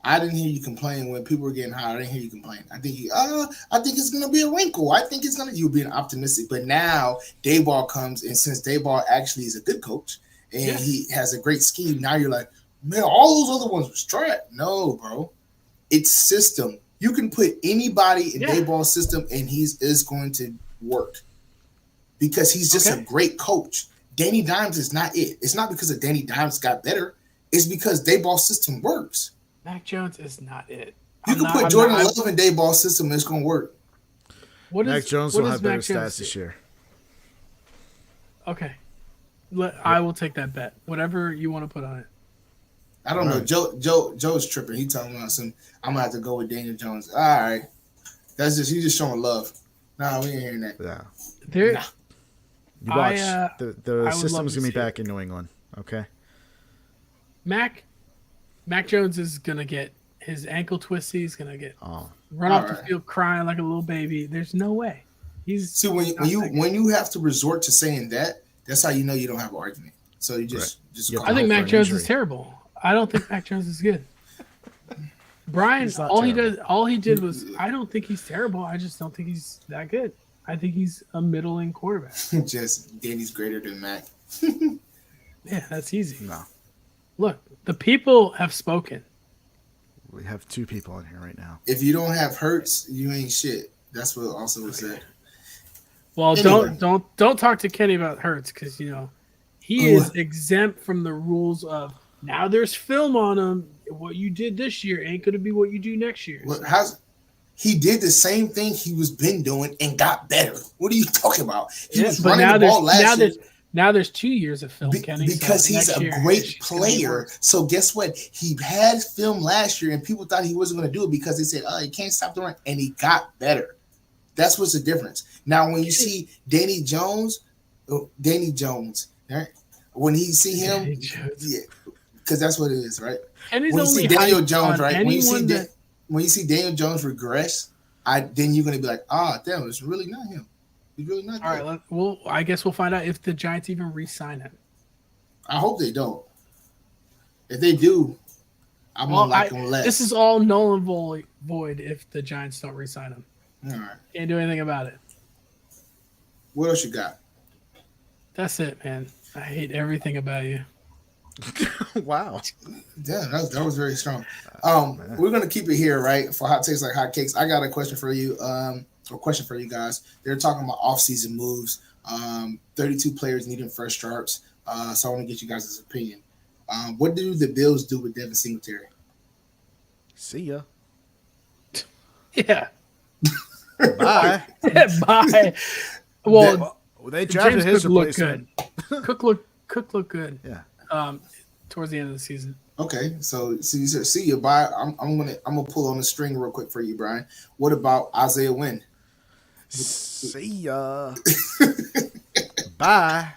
I didn't hear you complain when people were getting hired. I didn't hear you complain. I think it's gonna be a wrinkle. I think you being optimistic. But now Dayball comes, and since Dayball actually is a good coach and he has a great scheme, now you're like, man, all those other ones were trash. No, bro. It's system. You can put anybody in Dayball's system and is going to work. Because he's just a great coach. Danny Dimes is not it. It's not because of Danny Dimes got better. It's because Dayball's system works. Mac Jones is not it. You can put Jordan Love in Dayball's system and it's going to work. Mac Jones will have better stats this year. Okay. I will take that bet. Whatever you want to put on it. I don't know. Joe's tripping. He talking about I'm going to have to go with Daniel Jones. All right. He's just showing love. Nah, we ain't hearing that. Yeah. You watch. The system's going to be back in New England. Okay. Mac Jones is going to get his ankle twisted. He's going to get run off the field crying like a little baby. There's no way. See, when you have to resort to saying that, that's how you know you don't have an argument. So you just I think Mac Jones is terrible. I don't think Mac Jones is good. Brian, all he did was, I don't think he's terrible. I just don't think he's that good. I think he's a middling quarterback. Just Danny's greater than Mac. Yeah, that's easy. No. Look, the people have spoken. We have 2 people in here right now. If you don't have Hurts, you ain't shit. That's what also was said. Well, anyway. don't talk to Kenny about Hurts because he is exempt from the rules of now there's film on him. What you did this year ain't going to be what you do next year. He did the same thing he was been doing and got better. What are you talking about? He was running the ball last year. Now there's 2 years of film, Kenny. Because he's a great player. So guess what? He had film last year, and people thought he wasn't going to do it because they said, "Oh, he can't stop the run," and he got better. That's what's the difference. Now, when you see Danny Jones, right? When you see him, because that's what it is, right? And when you see Daniel Jones, right? When you see Daniel Jones regress, then you're going to be like, damn, it's really not him. He's really not good. All right, I guess we'll find out if the Giants even re-sign him. I hope they don't. If they do, I'm going to like him less. This is all null and void if the Giants don't re-sign him. All right. Can't do anything about it. What else you got? That's it, man. I hate everything about you. Wow. Yeah, that was very strong. We're going to keep it here, right? For Hot Takes Like Hot Cakes. I got a question for you. A question for you guys. They're talking about off-season moves. 32 players needing fresh starts. So I want to get you guys' opinion. What do the Bills do with Devin Singletary? See ya. Yeah. Bye. Bye. Well, they drafted his replacement. Cook looked good. Yeah. towards the end of the season. Okay, so see you, Brian. I'm gonna pull on the string real quick for you, Brian. What about Isaiah Wynn? See ya. Bye.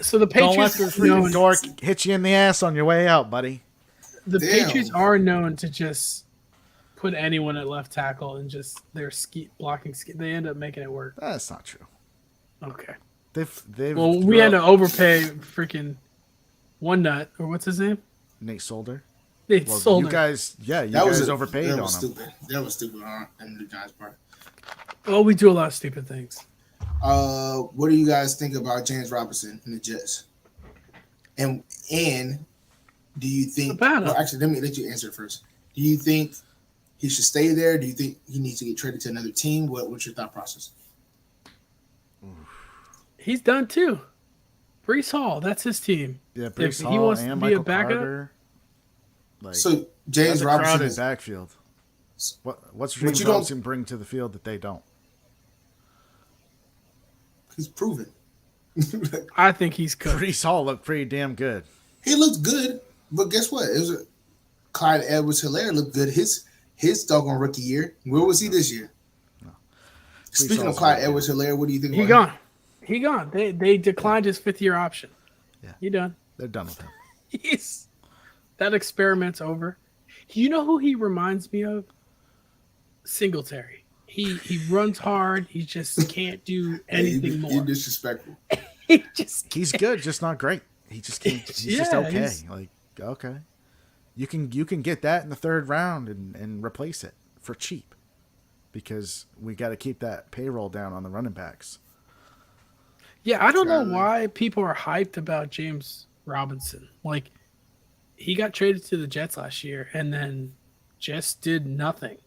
So the Don't let Patriots the are known, freaking dork hit you in the ass on your way out, buddy. the Damn. Patriots are known to just put anyone at left tackle and just their blocking. They end up making it work. That's not true. Okay. They've Well, we had to overpay freaking One Nut or what's his name? Nate Solder. They Well, sold you it. guys, you That guys was overpaid that on was him. stupid. That was stupid on the Giants' part. Well, we do a lot of stupid things. What do you guys think about James Robinson and the Jets? And do you think? About him. Well, actually, let me let you answer it first. Do you think he should stay there? Do you think he needs to get traded to another team? What's your thought process? He's done too. Brees Hall, that's his team. Yeah, If Brees he Hall wants to and be a Michael backup- Carter. Like, So that's James a Robinson crowded is backfield. What's But James you don't- Robinson bring to the field that they don't? he's proven. I think he's cooked. Brees Hall looked pretty damn good. He looked good, but guess what? It was Clyde Edwards-Helaire looked good. His doggone rookie year. Where was he this year? Speaking of Hall's Clyde really good. Edwards-Helaire, what do you think? He about him? gone. He gone. They declined his 5th-year option. Yeah. He done. They're done with him. That experiment's over. You know who he reminds me of? Singletary. He runs hard. He just can't do anything You're more. disrespectful. He just He's good, just not great. He just can't. He's just Yeah, okay. he's- Like okay, you can get that in the 3rd round and replace it for cheap, because we got to keep that payroll down on the running backs. Yeah, I don't know Sadly. why people are hyped about James Robinson. Like, he got traded to the Jets last year and then just did nothing.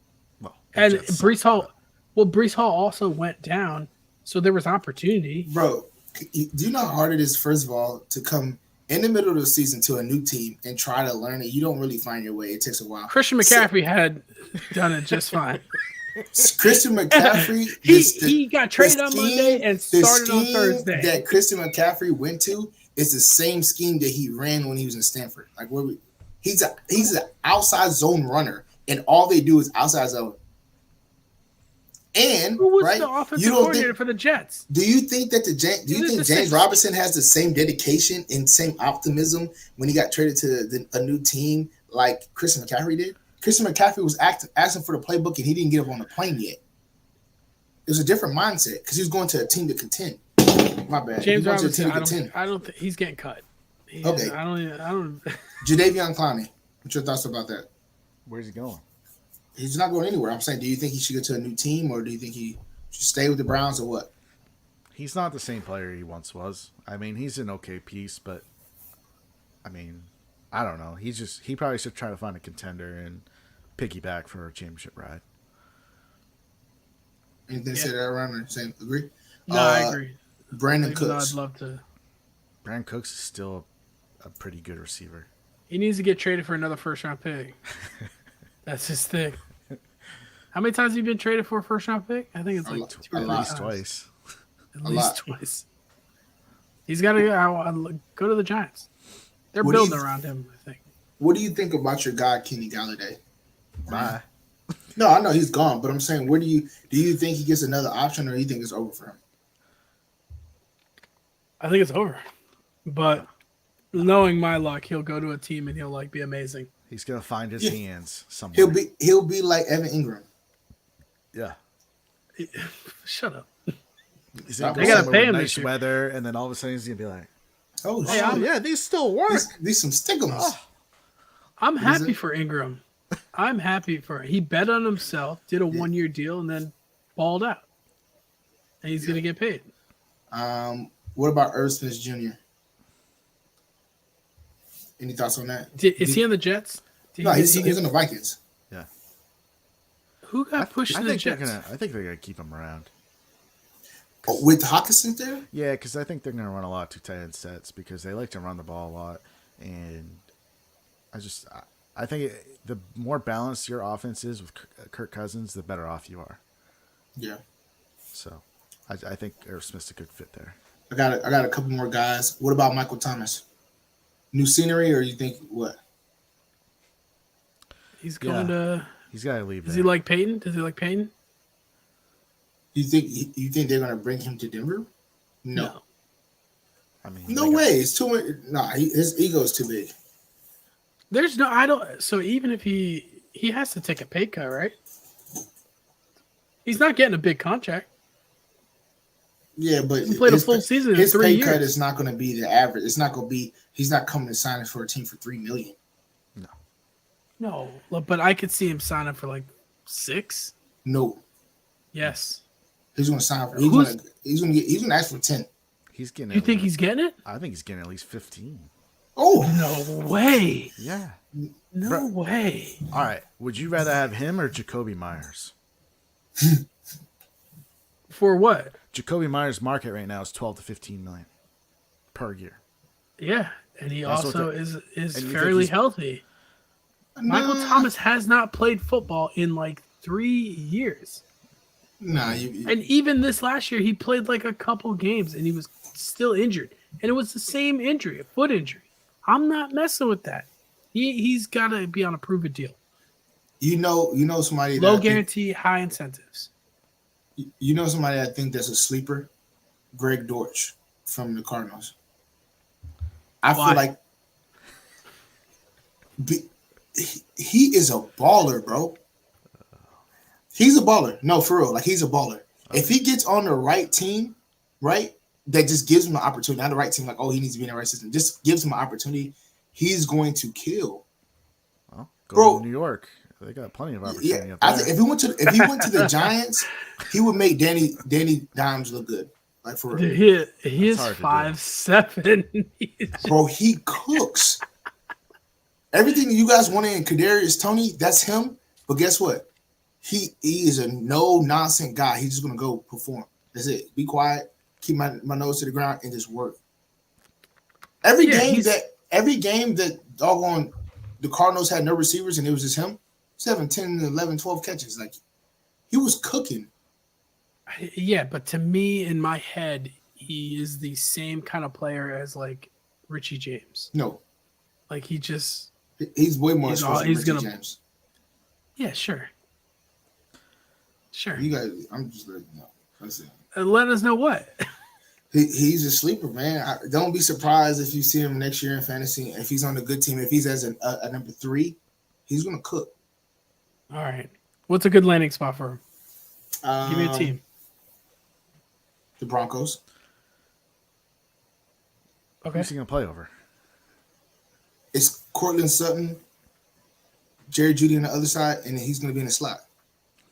Well, the And Jets Brees suck, Hall, Brees Hall also went down, so there was opportunity. Bro, do you know how hard it is, first of all, to come in the middle of the season to a new team and try to learn it? You don't really find your way. It takes a while. Christian McCaffrey had done it just fine. Christian McCaffrey, He got traded on scheme- Monday and the started on scheme Thursday. that Christian McCaffrey went to is the same scheme that he ran when he was in Stanford. Like he's an outside zone runner, and all they do is outside zone. And Who was right, the you offensive don't coordinator think, for the Jets? do you think that James six- Robinson has the same dedication and same optimism when he got traded to a new team like Christian McCaffrey did? Christian McCaffrey was asking for the playbook and he didn't get up on the plane yet. It was a different mindset because he was going to a team to contend. My bad. James He was going to a Robinson, team to contend. I don't think he's getting cut. Okay. I don't. Jadeveon Clowney. What's your thoughts about that? Where's he going? He's not going anywhere. I'm saying, do you think he should go to a new team or do you think he should stay with the Browns or what? He's not the same player he once was. I mean, he's an okay piece, but I mean, I don't know. He probably should try to find a contender and piggyback for a championship ride. Anything to say that around the same? Agree? No, I agree. Brandon Even though Cooks. I'd love to. Brandon Cooks is still a pretty good receiver. He needs to get traded for another 1st-round pick. That's his thing. How many times have you been traded for a 1st-round pick? I think it's like two or A three lot. At least times. twice. At A least lot. twice. He's got to go to the Giants. They're What do you- building around him, I think. What do you think about your guy, Kenny Galladay? Bye. No, I know he's gone, but I'm saying, where do you think he gets another option or do you think it's over for him? I think it's over. But knowing my luck, he'll go to a team and he'll be amazing. He's gonna find his Yeah. hands somewhere. He'll be like Evan Ingram. Yeah. Shut up. He's gonna They go gotta somewhere pay with him nice this year. weather, and then all of a sudden he's gonna be like, Oh, Hey, shit. I'm- yeah, these still work. These some stickums. I'm Is happy it? for Ingram. I'm happy for he bet on himself, did a 1-year deal, and then balled out. And he's gonna get paid. What about Irv Smith Jr.? Any thoughts on that? Is he on the Jets? Did No, he- he's did he in get- the Vikings. who got pushed to the think Jets? I think they're gonna keep him around. Oh, with Hawkinson there? Yeah, because I think they're gonna run a lot of 2 tight end sets because they like to run the ball a lot, and I think the more balanced your offense is with Kirk Cousins, the better off you are. Yeah. So, I think Irv Smith's a good fit there. I got a couple more guys. What about Michael Thomas? New scenery, or you think what? He's going to. He's got to leave. Does there. he like Peyton? Does he like Peyton? You think they're gonna bring him to Denver? No. I mean, No way. It's too much. Nah, his ego is too big. There's no. I don't. So even if he has to take a pay cut, right? He's not getting a big contract. Yeah, but He played a full season in his 3 pay years. cut is not going to be the average. It's not going to be. He's not coming to sign for a team for $3 million. No, but I could see him sign up for like 6. No, Yes. he's going to sign for. Who's- He's going to ask for 10. He's getting. You think he's getting it? I think he's getting at least 15. Oh No way. Yeah. No Bro. way. All right. Would you rather have him or Jacoby Myers? For what? Jacoby Myers' market right now is 12 to 15 million per year. Yeah, and he That's what also the- is and you think fairly he's- healthy. Michael Thomas has not played football in like 3 years. Nah, And even this last year, he played like a couple games and he was still injured. And it was the same injury, a foot injury. I'm not messing with that. He's got to be on a prove it deal. you know somebody Low that I think- guarantee, high incentives. you know somebody I think that's a sleeper, Greg Dortch from the Cardinals. I Why? feel like he is a baller, bro. He's a baller. No, for real. Like, he's a baller. If he gets on the right team, right, that just gives him an opportunity. Not the right team, like, oh, he needs to be in the right system. Just gives him an opportunity. He's going to kill. Well, go Bro. to New York. They got plenty of opportunity Yeah, up I there. think if he went to the Giants, he would make Danny Dimes look good. Like, for real. He is hard to do. 5'7". Bro, he cooks. Everything you guys wanted in Kadarius Toney, that's him. But guess what? He is a no nonsense guy. He's just gonna go perform. That's it. Be quiet, keep my nose to the ground, and just work. Every game that doggone the Cardinals had no receivers and it was just him, 7, 10, 11, 12 catches. Like, he was cooking. Yeah, but to me, in my head, he is the same kind of player as like Richie James. No, Like he just, he's way more He's exposed than he's Richie gonna- James. yeah, sure. You guys, I'm just letting you know. That's it. Let us know what. He's a sleeper, man. Don't be surprised if you see him next year in fantasy. If he's on a good team, if he's as a number 3, he's gonna cook. All right. What's a good landing spot for him? Give me a team. The Broncos. Okay. Who's he going to play over? It's Cortland Sutton, Jerry Jeudy on the other side, and then he's gonna be in the slot.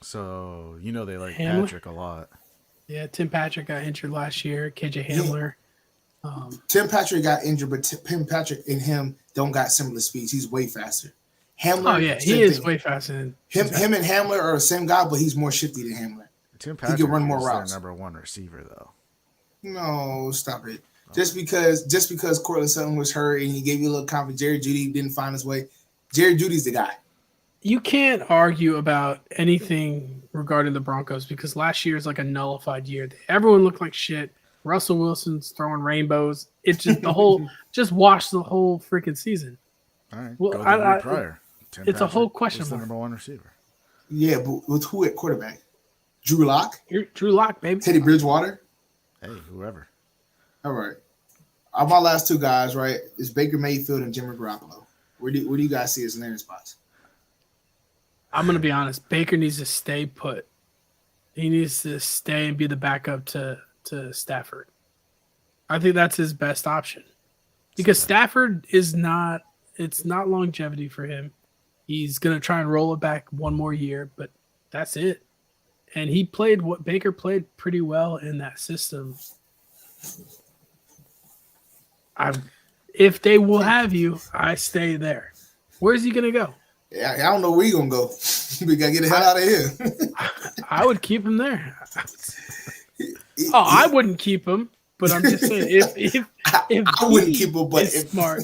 So, you know they like Hamler? Patrick a lot. Yeah, Tim Patrick got injured last year. KJ Hamler. Tim Patrick got injured, but Tim Patrick and him don't got similar speeds. He's way faster. Hamler. Oh yeah, he same is thing. way faster than Him and Hamler are the same guy, but he's more shifty than Hamler. Tim can Patrick run more is routes. their number 1 receiver, though. No, stop it. Just because Cortland Sutton was hurt and he gave you a little confidence, Jerry Jeudy didn't find his way. Jerry Judy's the guy. You can't argue about anything regarding the Broncos because last year is like a nullified year. Everyone looked like shit. Russell Wilson's throwing rainbows. It just just washed the whole freaking season. All right. Well, go to I- Lee Pryor. Tim it's a whole Patrick question was the mark. number 1 receiver. Yeah, but with who at quarterback? Drew Lock, Drew Lock, baby. Teddy Bridgewater. Hey, whoever. All right. My last 2 guys, right, is Baker Mayfield and Jimmy Garoppolo. Where do you guys see as landing spots? I'm gonna be honest. Baker needs to stay put. He needs to stay and be the backup to Stafford. I think that's his best option because Stafford is not. It's not longevity for him. He's gonna try and roll it back one more year, but that's it. And he played what Baker played pretty well in that system. If they will have you, I stay there. Where's he gonna go? Yeah, I don't know where you're gonna go. We gotta get the hell out of here. I would keep him there. I wouldn't keep him, but I'm just saying if I wouldn't keep him, but is if smart,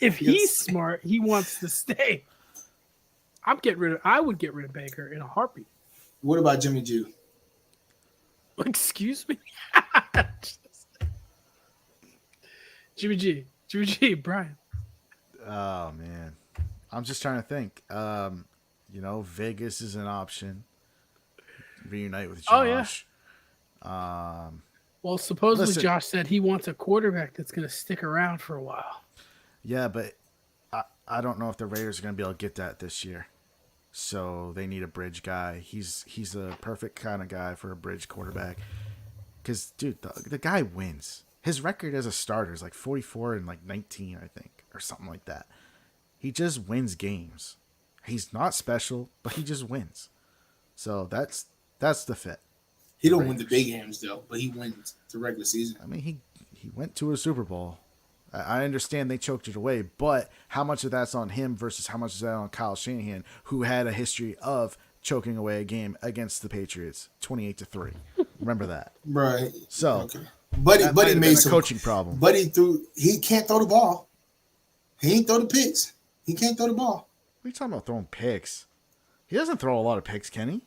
if he's smart, he wants to stay. I would get rid of Baker in a heartbeat. What about Jimmy G? Excuse me, Jimmy G, Brian. Oh man, I'm just trying to think. Vegas is an option. Reunite with Oh yeah. Josh. Um, Well, supposedly listen, Josh said he wants a quarterback that's going to stick around for a while. yeah, but I don't know if the Raiders are going to be able to get that this year. So they need a bridge guy. He's a perfect kind of guy for a bridge quarterback. Because dude, the guy wins. His record as a starter is like 44 and like 19, I think, or something like that. He just wins games. He's not special, but he just wins. So that's the fit. He don't win the big games though, but he wins the regular season. I mean, he went to a Super Bowl. I understand they choked it away, but how much of that's on him versus how much is that on Kyle Shanahan, who had a history of choking away a game against the Patriots, 28-3. Remember that, Right. So, okay. Buddy made some coaching problem. Buddy he can't throw the ball. He ain't throw the picks. He can't throw the ball. What are you talking about throwing picks? He doesn't throw a lot of picks, can he?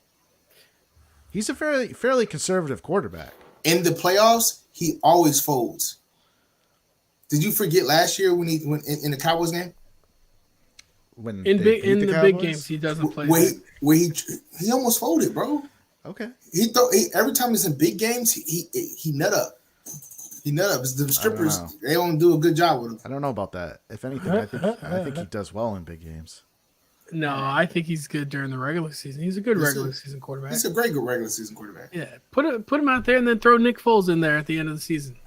He's a fairly conservative quarterback. In the playoffs, he always folds. Did you forget last year when in the Cowboys game? When in the Cowboys? big games, he doesn't play. Where he almost folded, bro. Okay. Every time he's in big games, he nut up. He nut up. The strippers, they don't do a good job with him. I don't know about that. If anything, I think he does well in big games. No, I think he's good during the regular season. He's a good regular season quarterback. He's a great good regular season quarterback. Yeah, put him out there and then throw Nick Foles in there at the end of the season.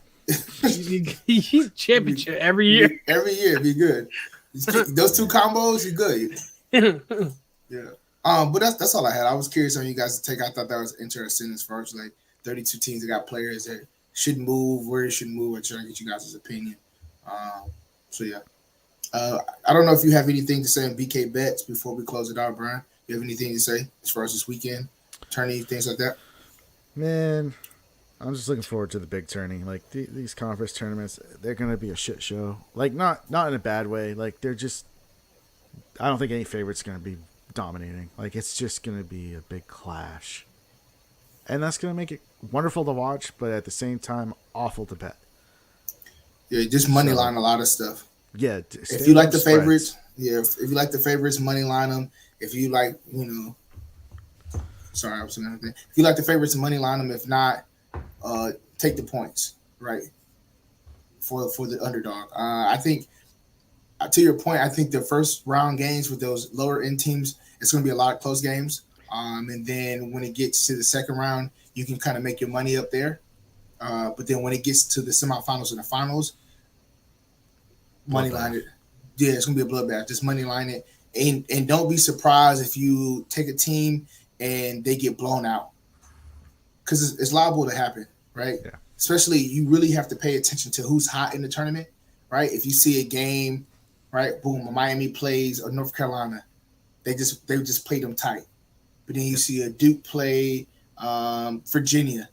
He's championship every year. Every year, be good. Those two combos, you're good. Yeah. But that's all I had. I was curious on you guys' take. I thought that was interesting as far as like 32 teams that got players that should move, where they should move. I'm trying to get you guys' opinion. So yeah. I don't know if you have anything to say on BK bets before we close it out, Brian. You have anything to say as far as this weekend, tourney, things like that? Man, I'm just looking forward to the big tourney. Like these conference tournaments, they're gonna be a shit show. Like not in a bad way. Like they're just. I don't think any favorite's gonna be dominating. Like it's just gonna be a big clash, and that's gonna make it wonderful to watch, but at the same time, awful to bet. Yeah, just money line a lot of stuff. Yeah, if you like the favorites, if you like the favorites, money line them. If you like, sorry, I was saying anything. If you like the favorites, money line them. If not, take the points, right? For the underdog. I think, to your point, I think the first round games with those lower end teams, it's going to be a lot of close games. And then when it gets to the second round, you can kind of make your money up there. But then when it gets to the semifinals and the finals, money line it. Yeah, it's gonna be a bloodbath. Just money line it, and don't be surprised if you take a team and they get blown out, because it's liable to happen, right? Yeah. Especially you really have to pay attention to who's hot in the tournament, right? If you see a game, right, boom, Miami plays or North Carolina, they just play them tight, but then you see a Duke play Virginia,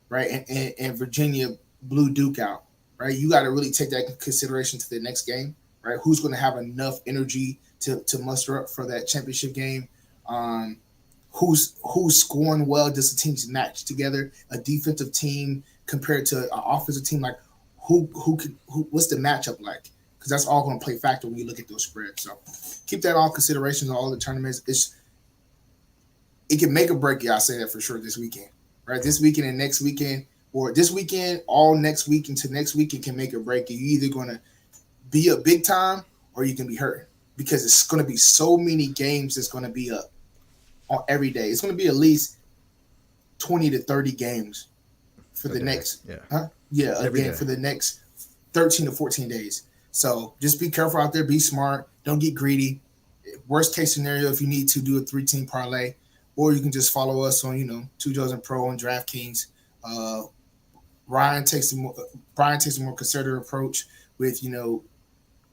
right, and Virginia blew Duke out. Right, you got to really take that into consideration to the next game. Right, who's going to have enough energy to muster up for that championship game? Who's scoring well? Does the teams match together? A defensive team compared to an offensive team, like who what's the matchup like? Because that's all going to play factor when you look at those spreads. So keep that all in consideration in all the tournaments. It can make or break you. I say that for sure this weekend. Right, this weekend and next weekend. Or this weekend, all next week into next weekend can make or break you. You're either going to be up big time or you can be hurt, because it's going to be so many games that's going to be up on every day. It's going to be at least 20 to 30 games for the next for the next 13 to 14 days. So just be careful out there. Be smart. Don't get greedy. Worst case scenario, if you need to do a 3-team parlay, or you can just follow us on Two Joes and Pro and DraftKings. Brian takes a more conservative approach with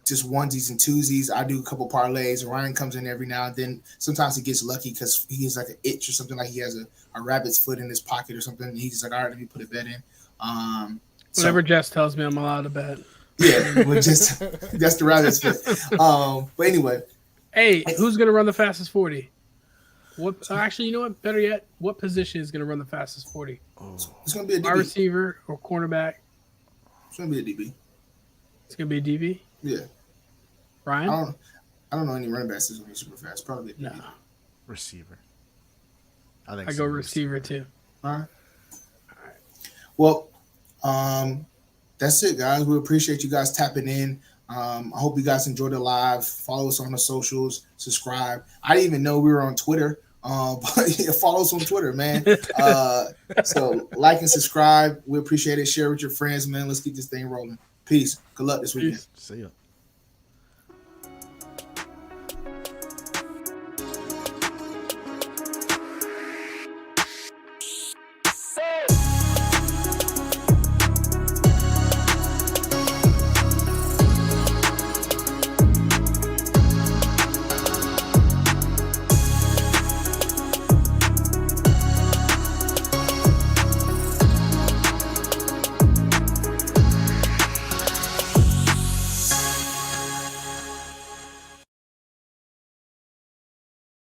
just onesies and twosies. I do a couple parlays. Ryan comes in every now and then. Sometimes he gets lucky because he has like an itch or something, like he has a rabbit's foot in his pocket or something. And he's just like, all right, let me put a bet in. Whatever Jess tells me, I'm allowed to bet. Yeah, that's the rabbit's foot. But anyway, hey, who's gonna run the fastest 40? What? Actually, you know what? Better yet, what position is going to run the fastest 40? It's going to be a DB. Wide receiver or cornerback? It's going to be a DB. It's going to be a DB? Yeah. Ryan? I don't know any running backs that's gonna be super fast. Probably No. Receiver. I think I so. go receiver too. All right. Well, that's it, guys. We appreciate you guys tapping in. I hope you guys enjoyed the live. Follow us on the socials. Subscribe. I didn't even know we were on Twitter. But yeah, follow us on Twitter, man. So like and subscribe. We appreciate it. Share with your friends, man. Let's keep this thing rolling. Peace. Good luck this weekend. Peace. See ya.